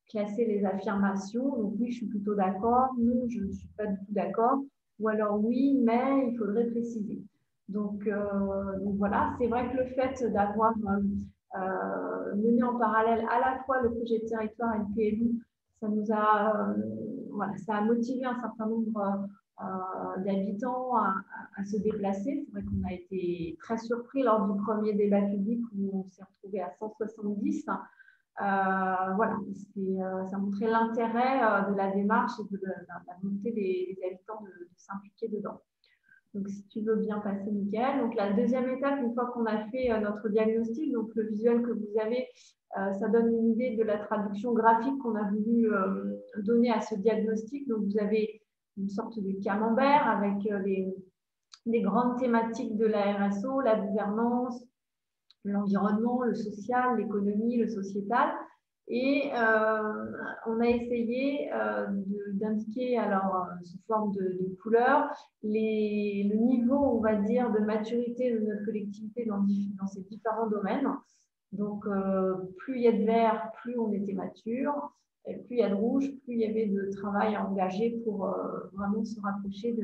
classer les affirmations. Donc, oui, je suis plutôt d'accord. Non, je ne suis pas du tout d'accord. Ou alors, oui, mais il faudrait préciser. Donc voilà, c'est vrai que le fait d'avoir mené en parallèle à la fois le projet de territoire et le PLU, ça nous a, voilà, ça a motivé un certain nombre d'habitants à se déplacer. C'est vrai qu'on a été très surpris lors du premier débat public où on s'est retrouvé à 170. Voilà, ça montrait l'intérêt de la démarche et de la volonté des habitants de s'impliquer dedans. Donc, si tu veux bien passer, Mickaël. Donc, la deuxième étape, une fois qu'on a fait notre diagnostic, donc le visuel que vous avez, ça donne une idée de la traduction graphique qu'on a voulu donner à ce diagnostic. Donc, vous avez une sorte de camembert avec les grandes thématiques de la RSO, la gouvernance, l'environnement, le social, l'économie, le sociétal. Et on a essayé d'indiquer, alors sous forme de couleurs, le niveau, on va dire, de maturité de notre collectivité dans ces différents domaines. Donc, plus il y a de vert, plus on était mature, et plus il y a de rouge, plus il y avait de travail à engager pour vraiment se rapprocher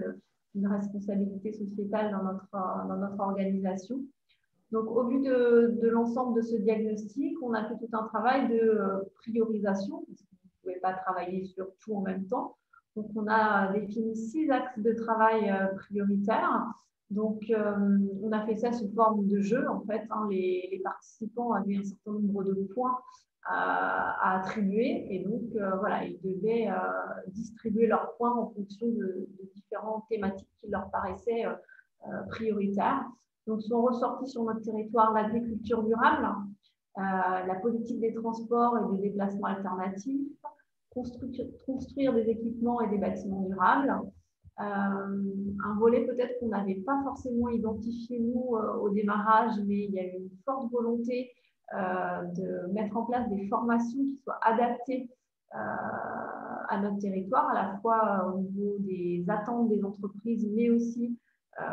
d'une responsabilité sociétale dans notre organisation. Donc, au vu de l'ensemble de ce diagnostic, on a fait tout un travail de priorisation, parce qu'on ne pouvait pas travailler sur tout en même temps. Donc, on a défini 6 axes de travail prioritaires. Donc, on a fait ça sous forme de jeu, en fait. Les participants avaient un certain nombre de points à attribuer. Et donc, voilà, ils devaient distribuer leurs points en fonction de différentes thématiques qui leur paraissaient prioritaires. Donc, sont ressortis sur notre territoire l'agriculture durable, la politique des transports et des déplacements alternatifs, construire des équipements et des bâtiments durables. Un volet peut-être qu'on n'avait pas forcément identifié, nous, au démarrage, mais il y a eu une forte volonté de mettre en place des formations qui soient adaptées à notre territoire, à la fois au niveau des attentes des entreprises, mais aussi on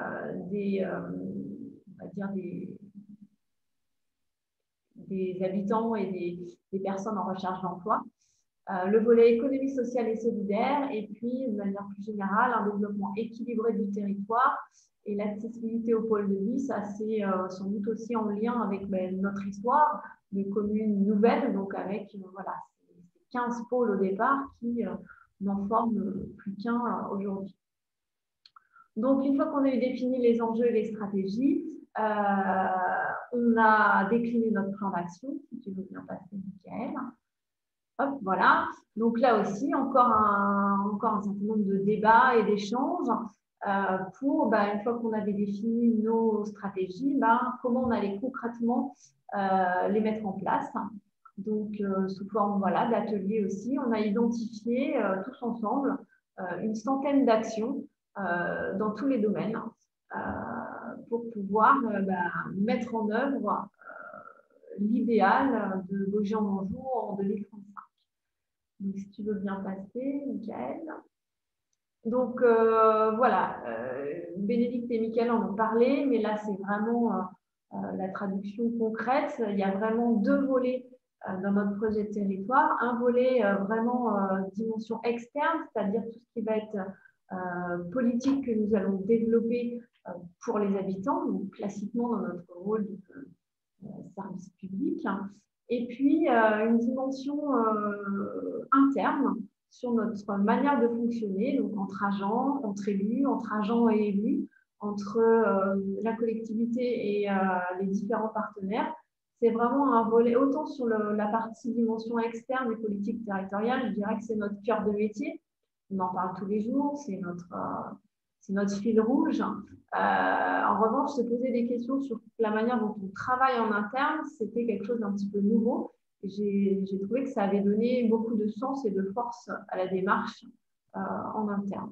va dire des habitants et des personnes en recherche d'emploi. Le volet économie sociale et solidaire, et puis, de manière plus générale, un développement équilibré du territoire et l'accessibilité au pôle de vie. Ça, c'est sans doute aussi en lien avec notre histoire de communes nouvelles, donc avec voilà, 15 pôles au départ qui n'en forment plus qu'un aujourd'hui. Donc, une fois qu'on a eu défini les enjeux et les stratégies, on a décliné notre plan d'action, si tu veux bien passer, Mickaël. Hop, voilà. Donc là aussi, encore un certain nombre de débats et d'échanges pour, une fois qu'on avait défini nos stratégies, comment on allait concrètement les mettre en place. Donc, sous forme d'ateliers aussi, on a identifié tous ensemble une centaine d'actions dans tous les domaines pour pouvoir mettre en œuvre l'idéal de Vosgiens-Anjou en 2035. Donc, si tu veux bien passer, Mickaël. Donc, voilà, Bénédicte et Mickaël en ont parlé, mais là, c'est vraiment la traduction concrète. Il y a vraiment 2 volets dans notre projet de territoire. Un volet vraiment dimension externe, c'est-à-dire tout ce qui va être politique que nous allons développer pour les habitants, donc classiquement dans notre rôle de service public. Et puis, une dimension interne sur notre manière de fonctionner, donc entre agents, entre élus, entre agents et élus, entre la collectivité et les différents partenaires. C'est vraiment un volet, autant sur la partie dimension externe et politique territoriale, je dirais que c'est notre cœur de métier. On en parle tous les jours, c'est notre fil rouge. En revanche, se poser des questions sur la manière dont on travaille en interne, c'était quelque chose d'un petit peu nouveau. J'ai trouvé que ça avait donné beaucoup de sens et de force à la démarche en interne.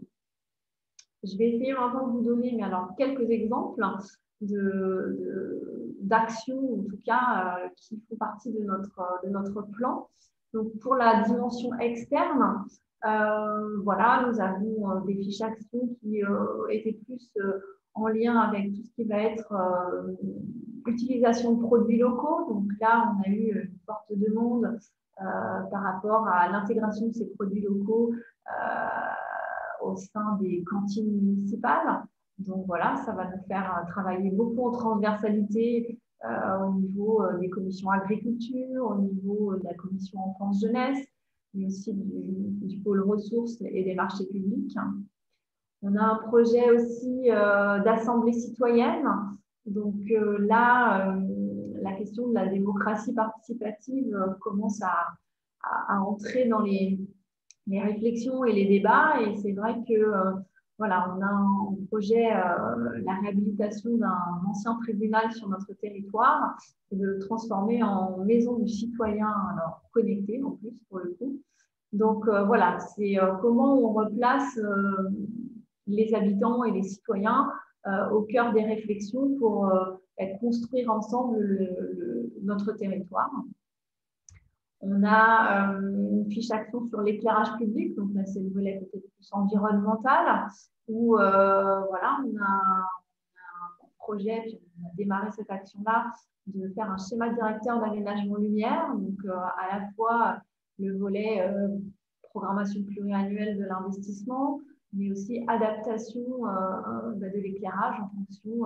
Je vais essayer maintenant de vous donner quelques exemples d'actions, en tout cas, qui font partie de notre plan. Donc, pour la dimension externe, nous avons des fiches actions qui étaient plus en lien avec tout ce qui va être utilisation de produits locaux. Donc là, on a eu une forte demande par rapport à l'intégration de ces produits locaux au sein des cantines municipales. Donc voilà, ça va nous faire travailler beaucoup en transversalité au niveau des commissions agriculture, au niveau de la commission enfance-jeunesse, mais aussi du pôle ressources et des marchés publics. On a un projet aussi d'assemblée citoyenne. Donc là, la question de la démocratie participative commence à entrer dans les réflexions et les débats. Et c'est vrai que voilà, on a un projet, la réhabilitation d'un ancien tribunal sur notre territoire et de le transformer en maison du citoyen, alors connectée en plus pour le coup. Donc voilà, c'est comment on replace les habitants et les citoyens au cœur des réflexions pour construire ensemble notre territoire. On a une fiche action sur l'éclairage public, donc là c'est le volet peut-être plus environnemental, où voilà, on a un projet, puis on a démarré cette action-là, de faire un schéma directeur d'aménagement lumière, donc à la fois le volet programmation pluriannuelle de l'investissement, mais aussi adaptation de l'éclairage en fonction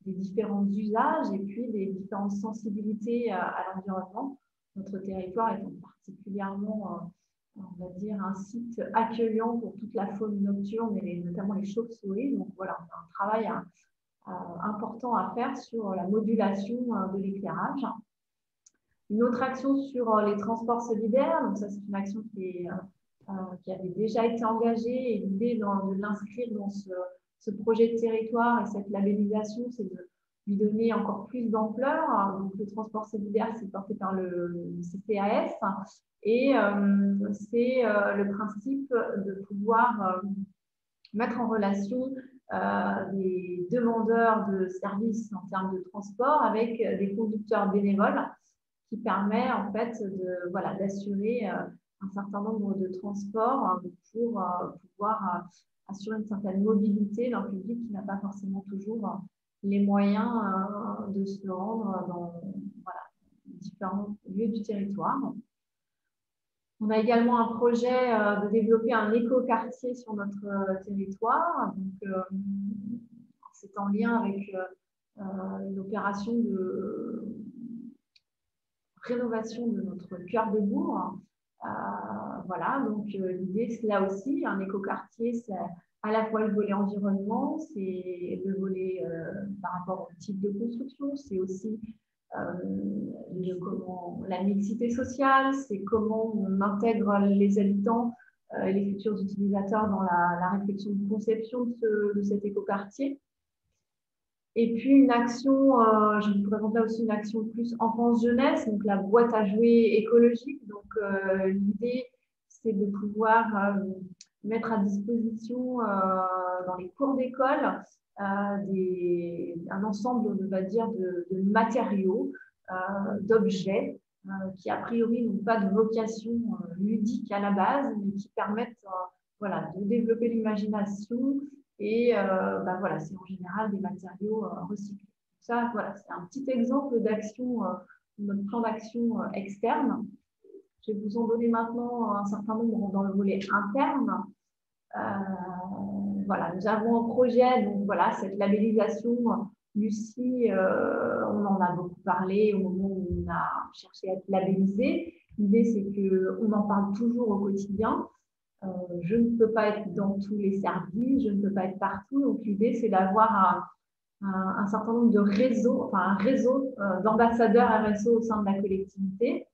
des différents usages et puis des différentes sensibilités à l'environnement. Notre territoire étant particulièrement, on va dire, un site accueillant pour toute la faune nocturne et notamment les chauves-souris. Donc voilà, on a un travail important à faire sur la modulation de l'éclairage. Une autre action sur les transports solidaires, donc ça c'est une action qui avait déjà été engagée, et l'idée de l'inscrire dans ce projet de territoire et cette labellisation, c'est de lui donner encore plus d'ampleur. Donc le transport solidaire, c'est porté par le CCAS et c'est le principe de pouvoir mettre en relation des demandeurs de services en termes de transport avec des conducteurs bénévoles, qui permet en fait d'assurer un certain nombre de transports pour pouvoir assurer une certaine mobilité d'un public qui n'a pas forcément toujours les moyens de se rendre dans différents lieux du territoire. On a également un projet de développer un écoquartier sur notre territoire. Donc, c'est en lien avec une opération de rénovation de notre cœur de bourg. Voilà, donc l'idée, c'est là aussi, un écoquartier, c'est à la fois le volet environnement, c'est le volet par rapport au type de construction, c'est aussi la mixité sociale, c'est comment on intègre les habitants, les futurs utilisateurs dans la réflexion de conception de cet écoquartier. Et puis une action, je vous présente là aussi une action plus enfance-jeunesse, donc la boîte à jouets écologique. Donc l'idée, c'est de pouvoir mettre à disposition dans les cours d'école un ensemble, on va dire, de matériaux, d'objets qui a priori n'ont pas de vocation ludique à la base, mais qui permettent de développer l'imagination. Et voilà, c'est en général des matériaux recyclés. Ça, voilà, c'est un petit exemple d'action, notre plan d'action externe. Je vais vous en donner maintenant un certain nombre dans le volet interne. Voilà, nous avons un projet, donc voilà, cette labellisation. Lucie, on en a beaucoup parlé au moment où on a cherché à être labellisé. L'idée, c'est qu'on en parle toujours au quotidien. Je ne peux pas être dans tous les services, je ne peux pas être partout. Donc, l'idée, c'est d'avoir un certain nombre de réseaux, enfin un réseau d'ambassadeurs RSE au sein de la collectivité.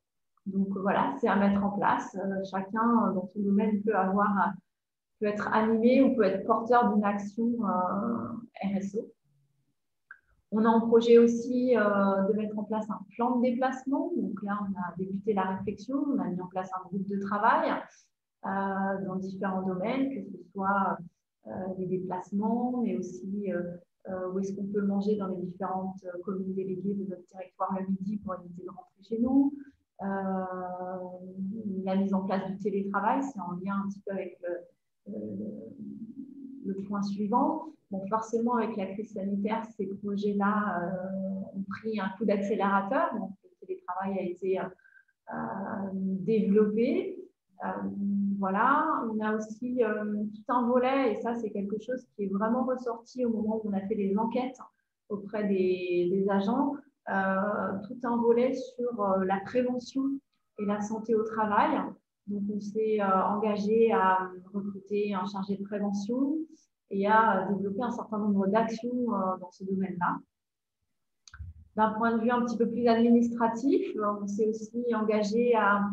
Donc, voilà, c'est à mettre en place. Chacun, dans son domaine, peut être animé ou peut être porteur d'une action RSE. On a en projet aussi de mettre en place un plan de déplacement. Donc là, on a débuté la réflexion, on a mis en place un groupe de travail dans différents domaines, que ce soit les déplacements, mais aussi où est-ce qu'on peut manger dans les différentes communes déléguées de notre territoire le midi pour éviter de rentrer chez nous. La mise en place du télétravail, c'est en lien un petit peu avec le point suivant. Bon, forcément, avec la crise sanitaire, ces projets-là ont pris un coup d'accélérateur. Donc, le télétravail a été développé. Voilà, on a aussi tout un volet, et ça, c'est quelque chose qui est vraiment ressorti au moment où on a fait des enquêtes auprès des agents, tout un volet sur la prévention et la santé au travail. Donc, on s'est engagé à recruter un chargé de prévention et à développer un certain nombre d'actions dans ce domaine-là. D'un point de vue un petit peu plus administratif, on s'est aussi engagé à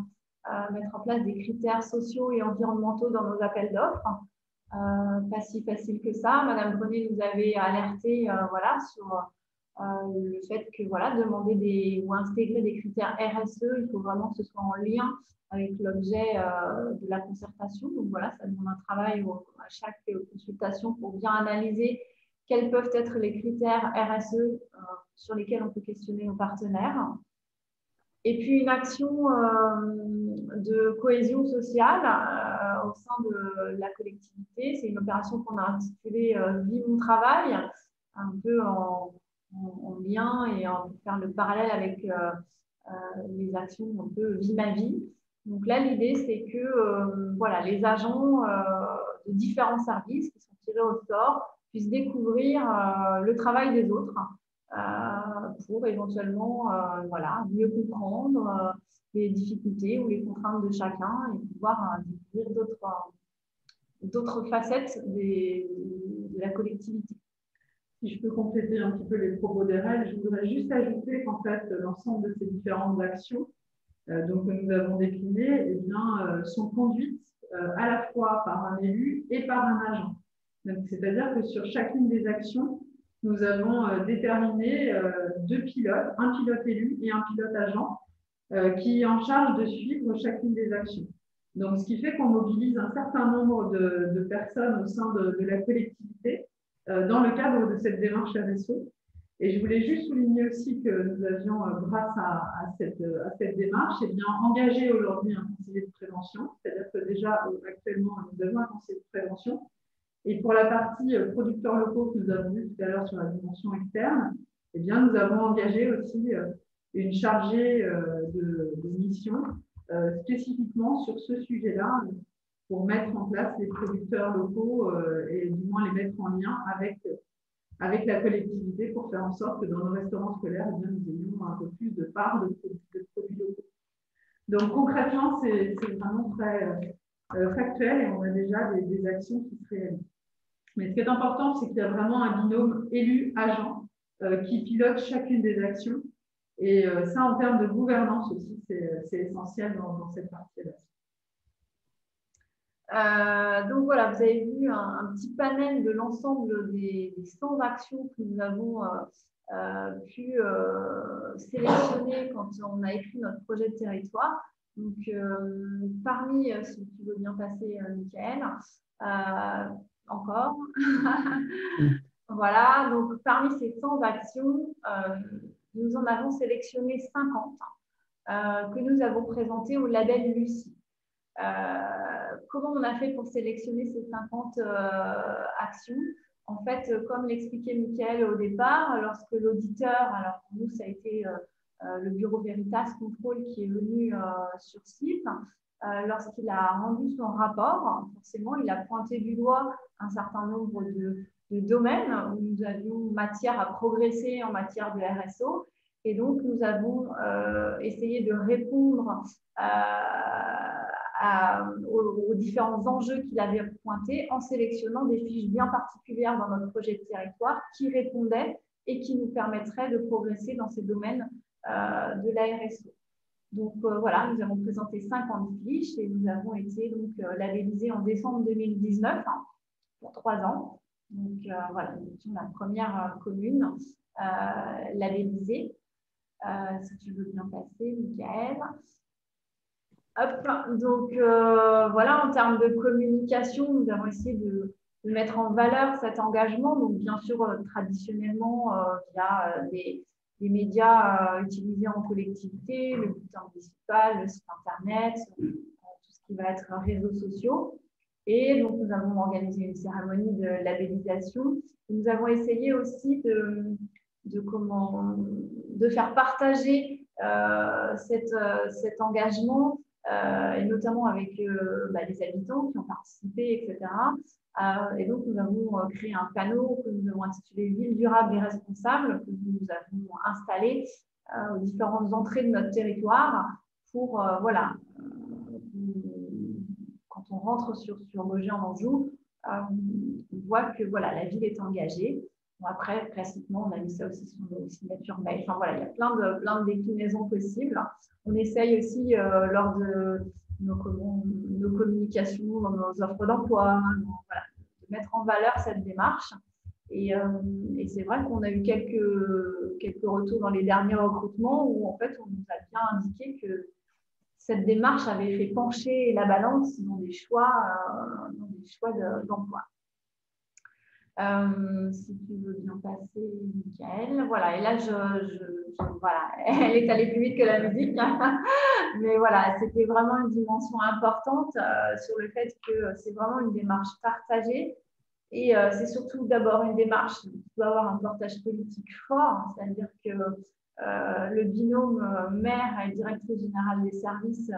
mettre en place des critères sociaux et environnementaux dans nos appels d'offres. Pas si facile que ça. Madame Grenet nous avait alerté voilà, sur le fait que voilà, demander ou intégrer des critères RSE, il faut vraiment que ce soit en lien avec l'objet de la concertation. Donc voilà, ça demande un travail à chaque consultation pour bien analyser quels peuvent être les critères RSE sur lesquels on peut questionner nos partenaires. Et puis une action de cohésion sociale au sein de la collectivité. C'est une opération qu'on a intitulée Vie mon travail, un peu en lien et en faire le parallèle avec les actions un peu Vie ma vie. Donc là, l'idée, c'est que voilà, les agents de différents services qui sont tirés au sort puissent découvrir le travail des autres pour éventuellement voilà, mieux comprendre les difficultés ou les contraintes de chacun et pouvoir découvrir d'autres facettes de la collectivité.
Si je peux compléter un petit peu les propos d'Erel, je voudrais juste ajouter qu'en fait, l'ensemble de ces différentes actions donc, que nous avons déclinées eh bien, sont conduites à la fois par un élu et par un agent. C'est-à-dire que sur chacune des actions, nous avons déterminé deux pilotes, un pilote élu et un pilote agent, qui est en charge de suivre chacune des actions. Donc, ce qui fait qu'on mobilise un certain nombre de personnes au sein de la collectivité dans le cadre de cette démarche RSE. Et je voulais juste souligner aussi que nous avions, grâce à cette démarche, eh bien, engagé aujourd'hui un conseiller de prévention. C'est-à-dire que déjà, actuellement, nous avons un conseiller de prévention. Et pour la partie producteurs locaux que nous avons vu tout à l'heure sur la dimension externe, eh bien, nous avons engagé aussi une chargée de mission spécifiquement sur ce sujet-là pour mettre en place les producteurs locaux et du moins les mettre en lien avec la collectivité pour faire en sorte que dans nos restaurants scolaires, eh bien, nous ayons un peu plus de part de produits locaux. Donc concrètement, c'est vraiment très factuel et on a déjà des actions qui se réalisent. Mais ce qui est important, c'est qu'il y a vraiment un binôme élu-agent qui pilote chacune des actions. Et ça, en termes de gouvernance aussi, c'est essentiel dans cette partie-là.
Donc voilà, vous avez vu un petit panel de l'ensemble des 100 actions que nous avons pu sélectionner quand on a écrit notre projet de territoire. Donc parmi, si tu veux bien passer, Michael, encore. Voilà, donc parmi ces 100 actions, nous en avons sélectionné 50 que nous avons présentées au label Lucie. Comment on a fait pour sélectionner ces 50 actions? En fait, comme l'expliquait Michael au départ, lorsque l'auditeur, alors pour nous, ça a été le bureau Veritas Control qui est venu sur site, lorsqu'il a rendu son rapport, forcément, il a pointé du doigt un certain nombre de domaines où nous avions matière à progresser en matière de RSO. Et donc, nous avons essayé de répondre aux différents enjeux qu'il avait pointés en sélectionnant des fiches bien particulières dans notre projet de territoire qui répondaient et qui nous permettraient de progresser dans ces domaines de la RSE. Donc voilà, nous avons présenté 50 fiches et nous avons été donc labellisés en décembre 2019 pour 3 ans. Donc voilà, nous étions la première commune labellisée. Si tu veux bien passer, Michael. Hop, donc voilà, en termes de communication, nous avons essayé de mettre en valeur cet engagement. Donc bien sûr, traditionnellement, via des médias utilisés en collectivité, le bulletin municipal, le site internet, tout ce qui va être réseaux sociaux. Et donc, nous avons organisé une cérémonie de labellisation. Nous avons essayé aussi de faire partager cet engagement, et notamment avec les habitants qui ont participé, etc. Et donc, nous avons créé un panneau que nous avons intitulé Ville durable et responsable, que nous avons installé aux différentes entrées de notre territoire pour, quand on rentre sur Baugé-en-Anjou, on voit que voilà, la ville est engagée. Bon, après, classiquement, on a mis ça aussi sur nos signatures mail. Enfin, voilà, il y a plein de déclinaisons possibles. On essaye aussi, lors de nos communications, dans nos offres d'emploi, voilà, de mettre en valeur cette démarche. Et c'est vrai qu'on a eu quelques retours dans les derniers recrutements où, en fait, on nous a bien indiqué que cette démarche avait fait pencher la balance dans des choix d'emploi. Si tu veux bien passer, Michael. Voilà, et là, voilà, elle est allée plus vite que la musique. Mais voilà, c'était vraiment une dimension importante sur le fait que c'est vraiment une démarche partagée. Et c'est surtout d'abord une démarche qui doit avoir un portage politique fort, c'est-à-dire que le binôme maire et directrice générale des services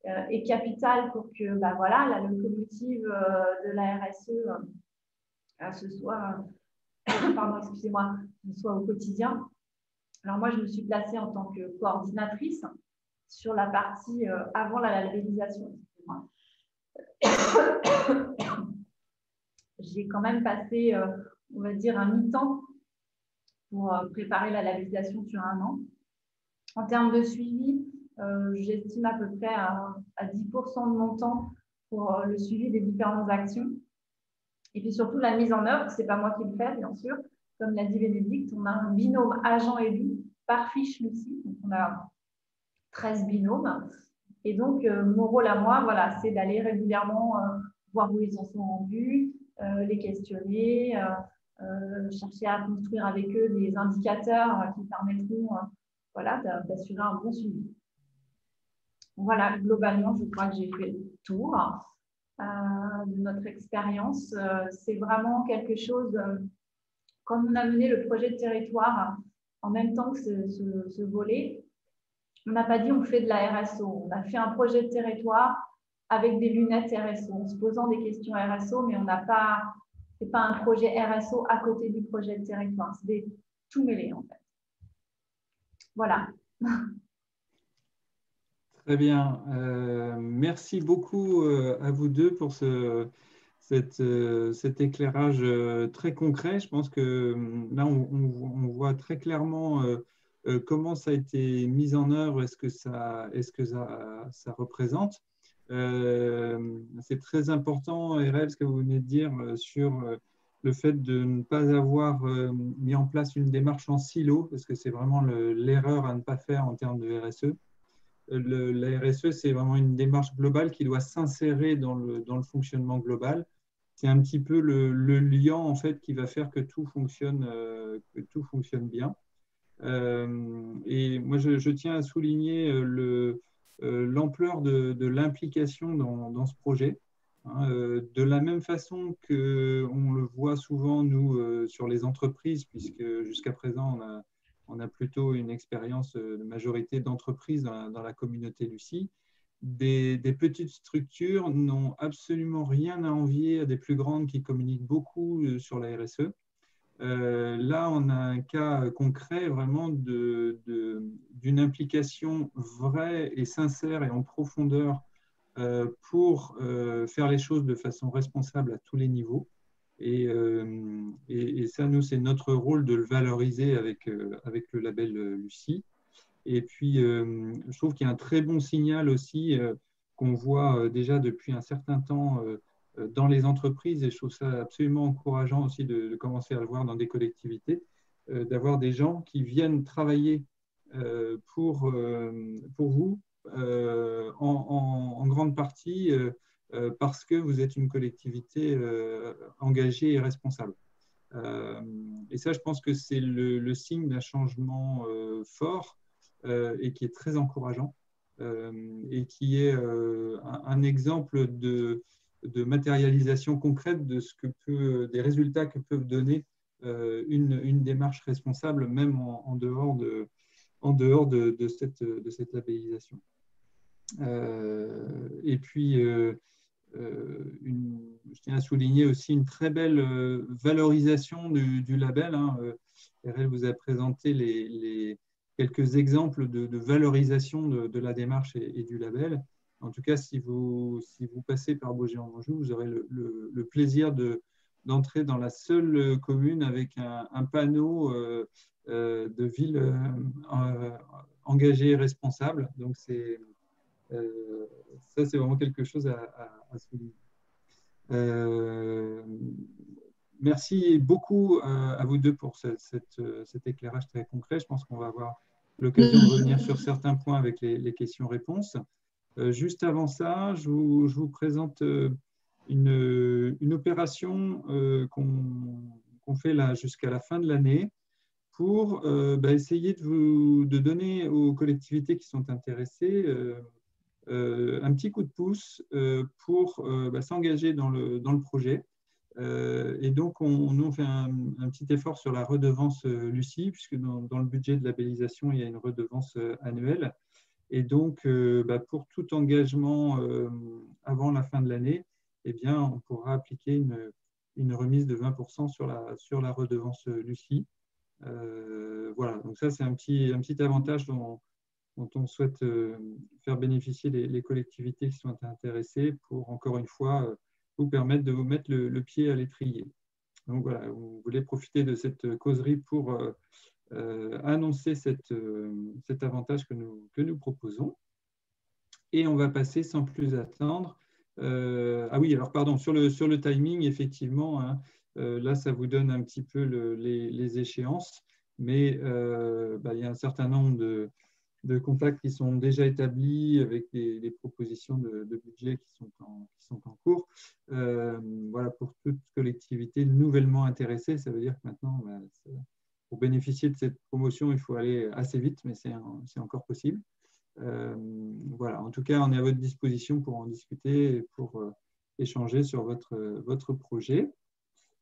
est capital pour que voilà, la locomotive de la RSE ce soit au quotidien. Alors moi, je me suis placée en tant que coordinatrice sur la partie avant la labellisation. J'ai quand même passé, on va dire, un mi-temps pour préparer la labellisation sur 1 an. En termes de suivi, j'estime à peu près à 10% de mon temps pour le suivi des différentes actions. Et puis surtout, la mise en œuvre, ce n'est pas moi qui le fais, bien sûr. Comme l'a dit Bénédicte, on a un binôme agent élu par fiche Lucie. Donc, on a 13 binômes. Et donc, mon rôle à moi, voilà, c'est d'aller régulièrement voir où ils en sont rendus, les questionner, chercher à construire avec eux des indicateurs qui permettront voilà, d'assurer un bon suivi. Voilà, globalement, je crois que j'ai fait le tour de notre expérience. C'est vraiment quelque chose, quand on a mené le projet de territoire en même temps que ce volet, on n'a pas dit on fait de la RSO, on a fait un projet de territoire avec des lunettes RSO, en se posant des questions RSO, mais on n'a pas, c'est pas un projet RSO à côté du projet de territoire, c'est tout mêlé en fait. Voilà.
Très bien. Merci beaucoup à vous deux pour cet éclairage très concret. Je pense que là, on voit très clairement comment ça a été mis en œuvre et ce que ça représente. C'est très important, RL, ce que vous venez de dire sur le fait de ne pas avoir mis en place une démarche en silo, parce que c'est vraiment l'erreur à ne pas faire en termes de RSE. La RSE, c'est vraiment une démarche globale qui doit s'insérer dans le fonctionnement global. C'est un petit peu le liant en fait, qui va faire que tout fonctionne bien. Et moi, je tiens à souligner l'ampleur de l'implication dans ce projet. De la même façon qu'on le voit souvent, nous, sur les entreprises, puisque jusqu'à présent, on a plutôt une expérience de majorité d'entreprises dans la communauté Lucie. Des petites structures n'ont absolument rien à envier à des plus grandes qui communiquent beaucoup sur la RSE. Là, on a un cas concret vraiment d'une implication vraie et sincère et en profondeur pour faire les choses de façon responsable à tous les niveaux. Et ça, nous, c'est notre rôle de le valoriser avec le label Lucie. Et puis, je trouve qu'il y a un très bon signal aussi qu'on voit déjà depuis un certain temps dans les entreprises, et je trouve ça absolument encourageant aussi de commencer à le voir dans des collectivités, d'avoir des gens qui viennent travailler pour vous en grande partie parce que vous êtes une collectivité engagée et responsable. Et ça, je pense que c'est le signe d'un changement fort et qui est très encourageant et qui est un exemple de matérialisation concrète de des résultats que peuvent donner une démarche responsable, même en dehors de cette labellisation. Et puis, je tiens à souligner aussi une très belle valorisation du label. RL vous a présenté quelques exemples de valorisation de la démarche et du label. En tout cas, si vous passez par Baugé-en-Anjou, vous aurez le plaisir d'entrer dans la seule commune avec un panneau de ville engagée et responsable. Donc, ça, c'est vraiment quelque chose à souligner. Merci beaucoup à vous deux pour cet éclairage très concret. Je pense qu'on va avoir l'occasion de revenir sur certains points avec les questions-réponses. Juste avant ça, je vous présente une opération qu'on fait là jusqu'à la fin de l'année pour essayer de donner aux collectivités qui sont intéressées un petit coup de pouce pour s'engager dans le projet. Et donc, nous, on fait un petit effort sur la redevance Lucie, puisque dans le budget de labellisation, il y a une redevance annuelle. Et donc, pour tout engagement avant la fin de l'année, eh bien, on pourra appliquer une remise de 20% sur la redevance Lucie. Voilà, donc ça, c'est un petit avantage dont on souhaite faire bénéficier les collectivités qui sont intéressées pour, encore une fois, vous permettre de vous mettre le pied à l'étrier. Donc voilà, vous voulez profiter de cette causerie pour annoncer cet avantage que nous proposons. Et on va passer sans plus attendre. Ah oui, alors pardon, sur le timing, effectivement, hein, là, ça vous donne un petit peu les échéances, mais il y a un certain nombre de contacts qui sont déjà établis avec des propositions de budget qui sont en cours. Voilà, pour toute collectivité nouvellement intéressée, ça veut dire que maintenant, pour bénéficier de cette promotion, il faut aller assez vite, mais c'est encore possible. Voilà, en tout cas, on est à votre disposition pour en discuter et pour échanger sur votre projet.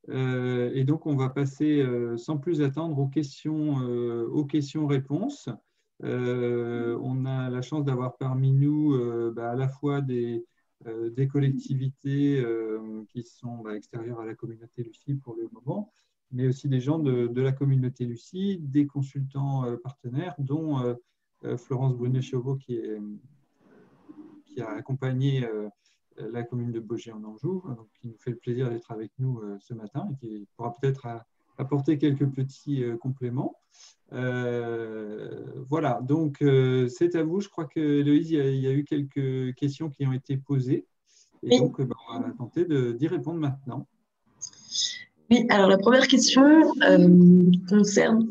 Et donc, on va passer sans plus attendre aux questions-réponses. On a la chance d'avoir parmi nous à la fois des collectivités qui sont extérieures à la communauté Lucie pour le moment, mais aussi des gens de la communauté Lucie, des consultants partenaires, dont Florence Brunet-Chauveau qui a accompagné la commune de Baugé-en-Anjou, qui nous fait le plaisir d'être avec nous ce matin et qui pourra peut-être apporter quelques petits compléments. Voilà, donc c'est à vous. Je crois que Héloïse, il y a eu quelques questions qui ont été posées. Et
oui.
Donc, on va tenter d'y répondre maintenant.
Oui, alors la première question concerne...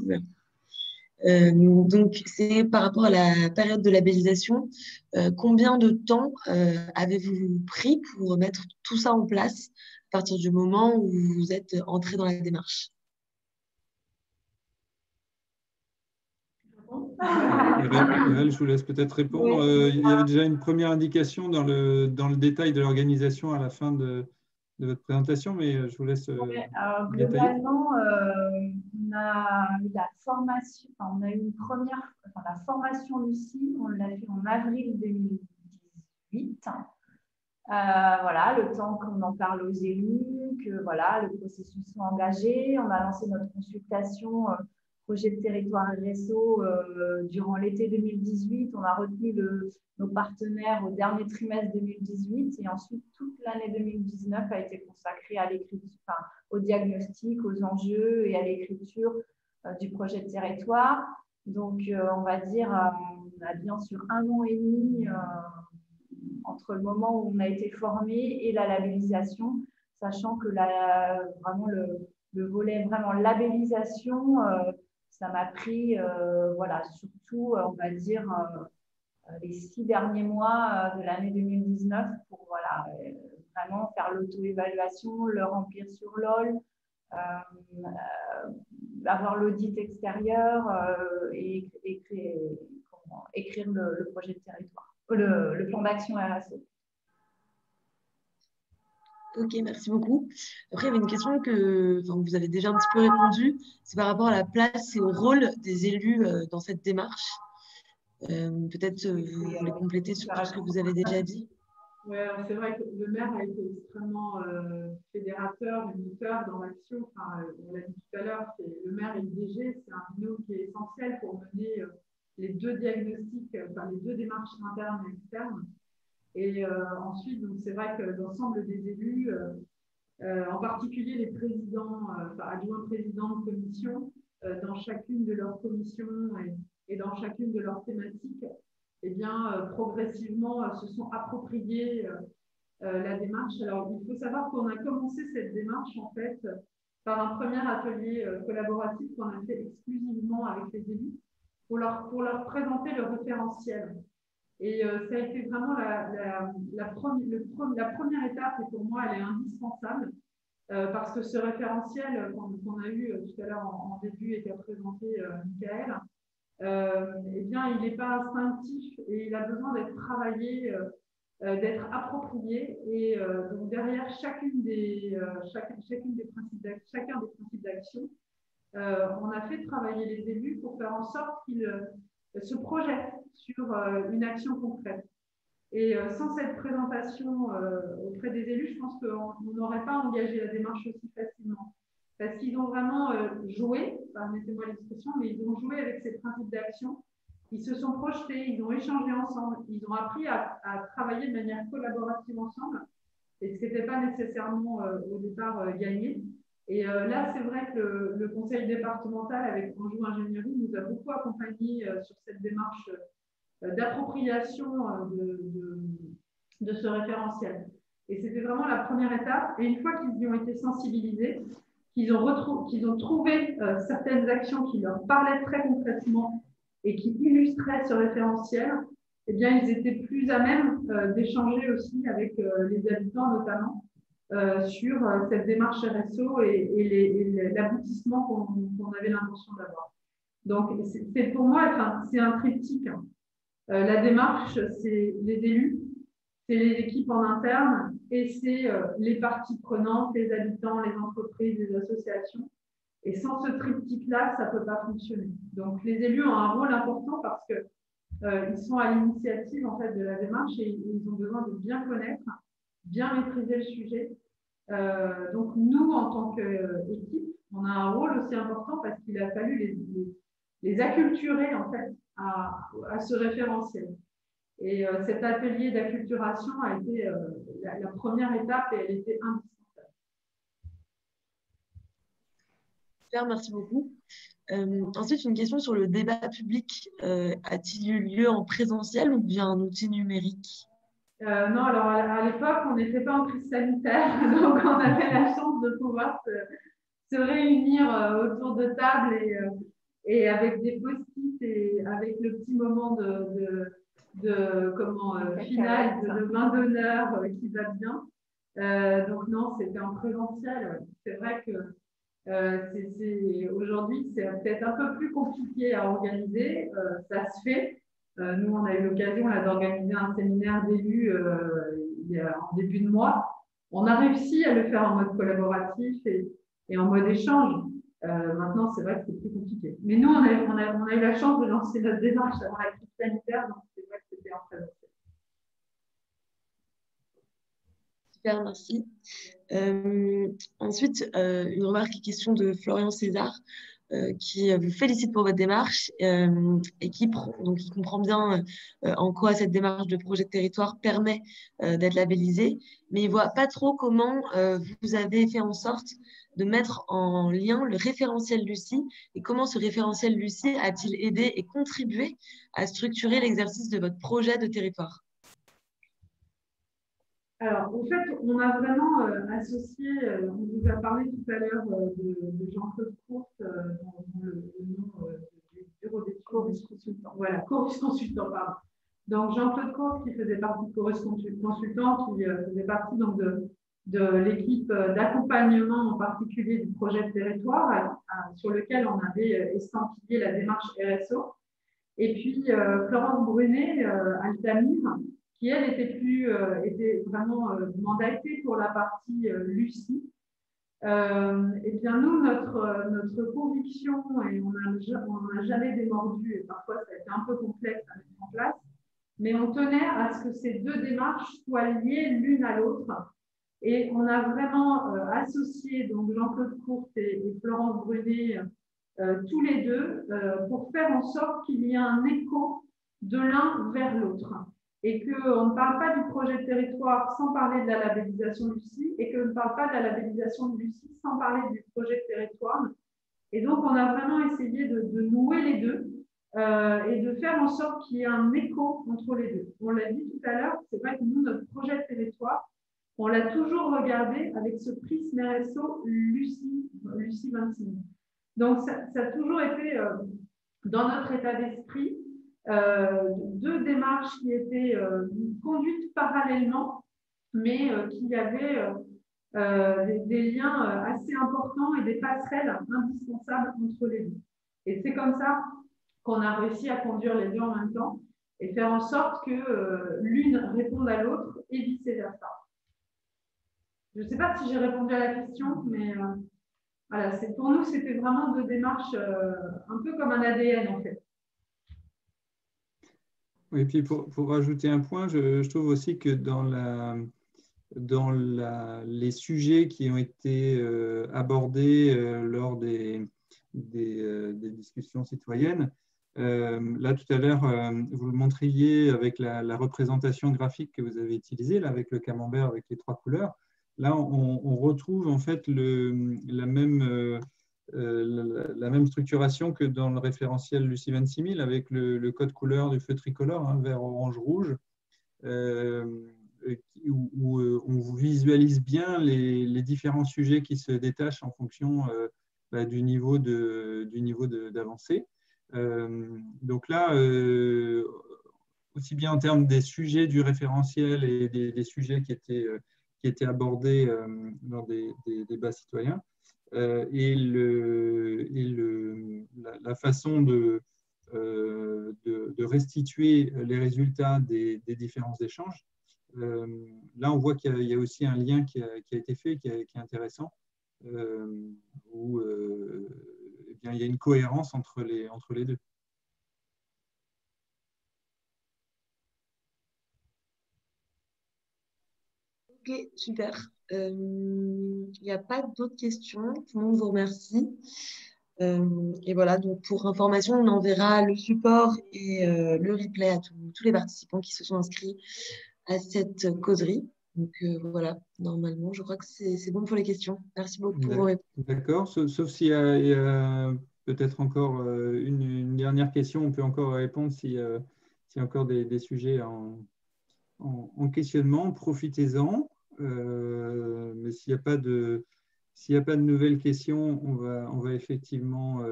donc, c'est par rapport à la période de labellisation. Combien de temps avez-vous pris pour mettre tout ça en place à partir du moment où vous êtes entré dans la démarche?
Irène, je vous laisse peut-être répondre.
Oui.
Il y avait déjà une première indication dans le détail de l'organisation à la fin de votre présentation, mais je vous laisse détailler.
Globalement, on a eu la formation, on a eu la formation Lucie, on l'a fait en avril 2018. Voilà, le temps qu'on en parle aux élus, que voilà, le processus soit engagé. On a lancé notre consultation projet de territoire RSO durant l'été 2018. On a retenu nos partenaires au dernier trimestre 2018 et ensuite toute l'année 2019 a été consacrée à l'écriture, au diagnostic, aux enjeux et à l'écriture du projet de territoire. Donc, on va dire, on a bien sûr 1 an et demi entre le moment où on a été formé et la labellisation, sachant que vraiment le volet vraiment labellisation, ça m'a pris, voilà, surtout, on va dire, les 6 derniers mois de l'année 2019 pour voilà, vraiment faire l'auto-évaluation, le remplir sur LOL, avoir l'audit extérieur et écrire le projet de territoire, le plan d'action RSE.
Ok, merci beaucoup. Après, il y avait une question que vous avez déjà un petit peu répondu, c'est par rapport à la place et au rôle des élus dans cette démarche. Peut-être vous voulez compléter sur tout ce que vous avez déjà dit.
Ouais, c'est vrai que le maire a été extrêmement fédérateur et moteur dans l'action. Enfin, on l'a dit tout à l'heure, le maire et le DG, c'est un binôme qui est essentiel pour mener les deux diagnostics, enfin les deux démarches internes et externes. Et ensuite, donc c'est vrai que l'ensemble des élus, en particulier les présidents, adjoints présidents de commission, dans chacune de leurs commissions et dans chacune de leurs thématiques, eh bien, progressivement se sont appropriés la démarche. Alors, il faut savoir qu'on a commencé cette démarche, en fait, par un premier atelier collaboratif qu'on a fait exclusivement avec les élus pour leur présenter le référentiel. Et ça a été vraiment la première étape, et pour moi, elle est indispensable, parce que ce référentiel qu'on a eu tout à l'heure en début et qu'a présenté Michael, eh bien, il n'est pas instinctif et il a besoin d'être travaillé, d'être approprié. Et donc, derrière chacun des principes d'action, on a fait travailler les élus pour faire en sorte qu'ils se projettent sur une action concrète. Et sans cette présentation auprès des élus, je pense qu'on n'aurait pas engagé la démarche aussi facilement. Parce qu'ils ont vraiment joué, permettez-moi l'expression, mais ils ont joué avec ces principes d'action. Ils se sont projetés, ils ont échangé ensemble, ils ont appris à travailler de manière collaborative ensemble, et ce qui n'était pas nécessairement au départ gagné. Et là, c'est vrai que le conseil départemental avec Anjou Ingénierie nous a beaucoup accompagnés sur cette démarche d'appropriation de ce référentiel. Et c'était vraiment la première étape. Et une fois qu'ils y ont été sensibilisés, qu'ils ont trouvé certaines actions qui leur parlaient très concrètement et qui illustraient ce référentiel, eh bien, ils étaient plus à même d'échanger aussi avec les habitants notamment sur cette démarche RSO et l'aboutissement qu'on avait l'intention d'avoir. Donc, c'est pour moi, c'est un triptyque. Hein. La démarche, c'est les élus, c'est les équipes en interne et c'est les parties prenantes, les habitants, les entreprises, les associations. Et sans ce triptyque-là, ça ne peut pas fonctionner. Donc, les élus ont un rôle important parce qu'ils sont à l'initiative en fait, de la démarche et ils ont besoin de bien connaître, bien maîtriser le sujet. Donc, nous, en tant qu'équipe, on a un rôle aussi important parce qu'il a fallu les acculturer en fait, à ce référentiel. Et cet atelier d'acculturation a été la première étape et elle était indispensable.
Super, merci beaucoup. Ensuite, une question sur le débat public. A-t-il eu lieu en présentiel ou via un outil numérique?
Non, alors à l'époque, on n'était pas en crise sanitaire, donc on avait la chance de pouvoir se réunir autour de table et avec des post-it et avec le petit moment final de main d'honneur qui va bien. Donc non, c'était en présentiel. C'est vrai que aujourd'hui, c'est peut-être un peu plus compliqué à organiser. Ça se fait. Nous, on a eu l'occasion d'organiser un séminaire d'élus en début de mois. On a réussi à le faire en mode collaboratif et en mode échange. Maintenant, c'est vrai que c'est plus compliqué. Mais nous, on a eu la chance de lancer notre démarche avant la crise sanitaire, donc c'est vrai que c'était en présentiel.
Super, merci. Ensuite, une remarque et question de Florian César qui vous félicite pour votre démarche et qui comprend bien en quoi cette démarche de projet de territoire permet d'être labellisée, mais il ne voit pas trop comment vous avez fait en sorte de mettre en lien le référentiel Lucie et comment ce référentiel Lucie a-t-il aidé et contribué à structurer l'exercice de votre projet de territoire?
Alors, en fait, on a vraiment associé, on vous a parlé tout à l'heure de Jean-Claude Courte, dans le nom du bureau d'études. Chorus Consultant. Voilà, Chorus Consultant, pardon. Donc, Jean-Claude Courte, qui faisait partie de Chorus Consultant, qui faisait partie donc, de l'équipe d'accompagnement, en particulier du projet de territoire, sur lequel on avait estampillé la démarche RSO. Et puis, Florence Brunet, Altamir, qui elle était vraiment mandatée pour la partie Lucie. Eh bien, nous, notre conviction, et on n'a jamais démordu, et parfois ça a été un peu complexe à mettre en place, mais on tenait à ce que ces deux démarches soient liées l'une à l'autre. Et on a vraiment associé donc Jean-Claude Courte et Florence Brunet, tous les deux, pour faire en sorte qu'il y ait un écho de l'un vers l'autre. Et qu'on ne parle pas du projet de territoire sans parler de la labellisation Lucie, et qu'on ne parle pas de la labellisation de Lucie sans parler du projet de territoire. Et donc, on a vraiment essayé de nouer les deux et de faire en sorte qu'il y ait un écho entre les deux. On l'a dit tout à l'heure, c'est vrai que nous, notre projet de territoire, on l'a toujours regardé avec ce prisme RSO Lucie 26 000. Donc, ça a toujours été dans notre état d'esprit deux démarches qui étaient conduites parallèlement, mais qui avaient des liens assez importants et des passerelles indispensables entre les deux. Et c'est comme ça qu'on a réussi à conduire les deux en même temps et faire en sorte que l'une réponde à l'autre et vice-versa. Je ne sais pas si j'ai répondu à la question, mais voilà, pour nous, c'était vraiment deux démarches un peu comme un ADN en fait.
Oui, et puis pour rajouter un point, je trouve aussi que dans les sujets qui ont été abordés lors des discussions citoyennes, là tout à l'heure, vous le montriez avec la représentation graphique que vous avez utilisée, là, avec le camembert, avec les 3 couleurs. Là, on retrouve en fait la même structuration que dans le référentiel Lucie 26 000 avec le code couleur du feu tricolore, hein, vert, orange, rouge, où on visualise bien les différents sujets qui se détachent en fonction du niveau d'avancée. Donc là, aussi bien en termes des sujets du référentiel et des sujets qui étaient abordés lors des débats citoyens, et la façon de restituer les résultats des différents échanges. Là, on voit qu'il y a aussi un lien qui a été fait, qui est intéressant, où eh bien, il y a une cohérence entre les deux.
Ok, super. Il n'y a pas d'autres questions. Tout le monde vous remercie. Et voilà, donc pour information, on enverra le support et le replay à tous les participants qui se sont inscrits à cette causerie. Donc voilà, normalement, je crois que c'est bon pour les questions. Merci beaucoup pour vos réponses.
D'accord, sauf s'il y a peut-être encore une dernière question, on peut encore répondre s'il y a encore des sujets en questionnement, profitez-en. Mais s'il n'y a pas de nouvelles questions, on va effectivement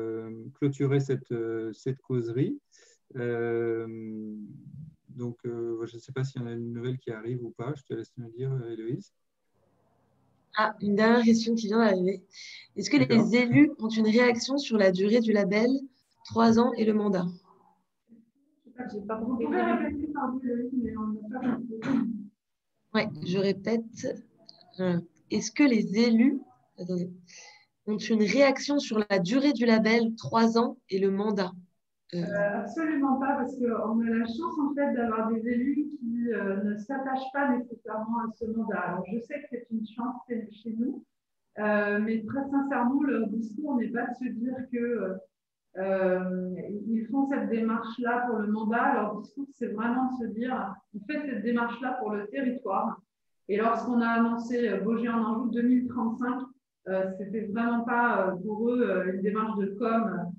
clôturer cette causerie. Donc, je ne sais pas s'il y en a une nouvelle qui arrive ou pas. Je te laisse me dire, Héloïse.
Ah, une dernière question qui vient d'arriver. Est-ce que les élus ont une réaction sur la durée du label, 3 ans et le mandat?
Vous pouvez répéter par vous, mais on n'a pas compris.
Oui, je répète. Est-ce que les élus ont une réaction sur la durée du label, 3 ans et le mandat?
Absolument pas, parce qu'on a la chance en fait d'avoir des élus qui ne s'attachent pas nécessairement à ce mandat. Alors je sais que c'est une chance chez nous, mais très sincèrement, leur discours n'est pas de se dire que ils font cette démarche-là pour le mandat. Leur discours, c'est vraiment de se dire, ils font cette démarche-là pour le territoire. Et lorsqu'on a annoncé Baugé-en-Anjou 2035, c'était vraiment pas pour eux une démarche de com'.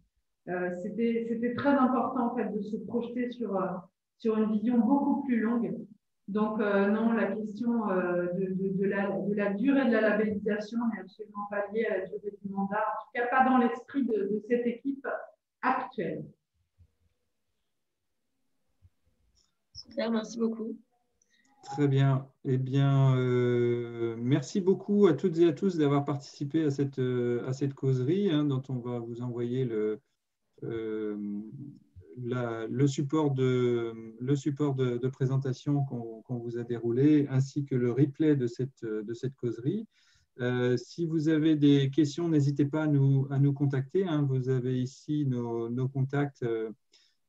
C'était très important en fait de se projeter sur une vision beaucoup plus longue. Donc non, la question de la durée de la labellisation n'est absolument pas liée à la durée du mandat, en tout cas pas dans l'esprit de cette équipe actuelle.
Super, merci beaucoup.
Très bien. Eh bien, merci beaucoup à toutes et à tous d'avoir participé à cette causerie, hein, dont on va vous envoyer le support de présentation qu'on vous a déroulé, ainsi que le replay de cette causerie. Si vous avez des questions, n'hésitez pas à nous contacter. Hein. Vous avez ici nos contacts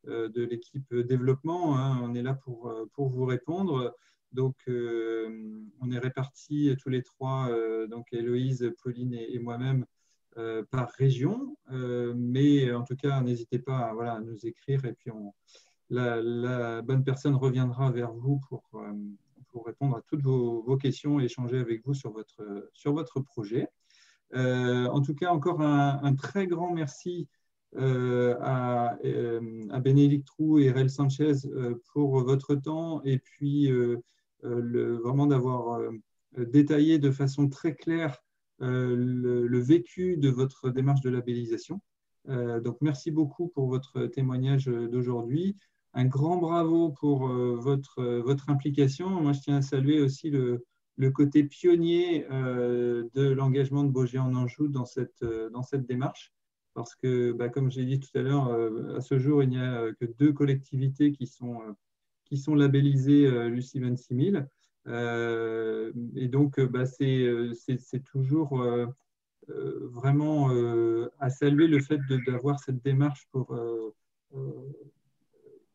de l'équipe développement. Hein. On est là pour vous répondre. Donc, on est répartis tous les trois, donc Héloïse, Pauline et moi-même, par région. Mais en tout cas, n'hésitez pas à nous écrire et puis la bonne personne reviendra vers vous pour répondre à toutes vos questions et échanger avec vous sur votre projet. En tout cas, encore un très grand merci à Bénédicte Roux et Rel Sanchez pour votre temps et puis vraiment d'avoir détaillé de façon très claire le vécu de votre démarche de labellisation. Donc, merci beaucoup pour votre témoignage d'aujourd'hui. Un grand bravo pour votre implication. Moi, je tiens à saluer aussi le côté pionnier de l'engagement de Baugé en Anjou dans cette démarche. Parce que, comme j'ai dit tout à l'heure, à ce jour, il n'y a que 2 collectivités qui sont labellisées Lucie 26000. Et donc, c'est toujours vraiment à saluer le fait d'avoir cette démarche pour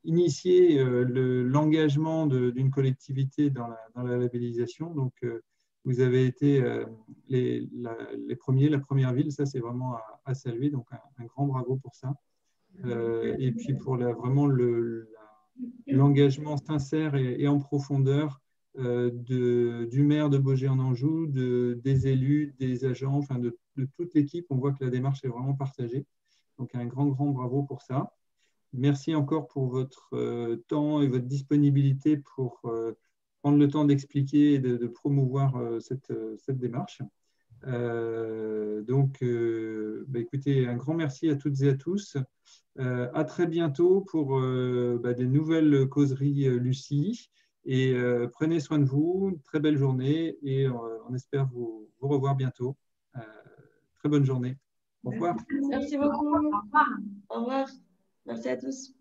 initier l'engagement d'une collectivité dans la labellisation. Donc, vous avez été les premiers, la première ville, ça c'est vraiment à saluer, donc un grand bravo pour ça. Et puis pour vraiment l'engagement sincère et en profondeur du maire de Baugé en Anjou, des élus, des agents, enfin de toute l'équipe. On voit que la démarche est vraiment partagée. Donc un grand bravo pour ça. Merci encore pour votre temps et votre disponibilité pour prendre le temps d'expliquer et de promouvoir cette démarche. Écoutez, un grand merci à toutes et à tous. À très bientôt pour des nouvelles causeries Lucie. Et prenez soin de vous. Très belle journée et on espère vous revoir bientôt. Très bonne journée. Au revoir.
Merci beaucoup.
Au revoir.
Au revoir. Merci à tous.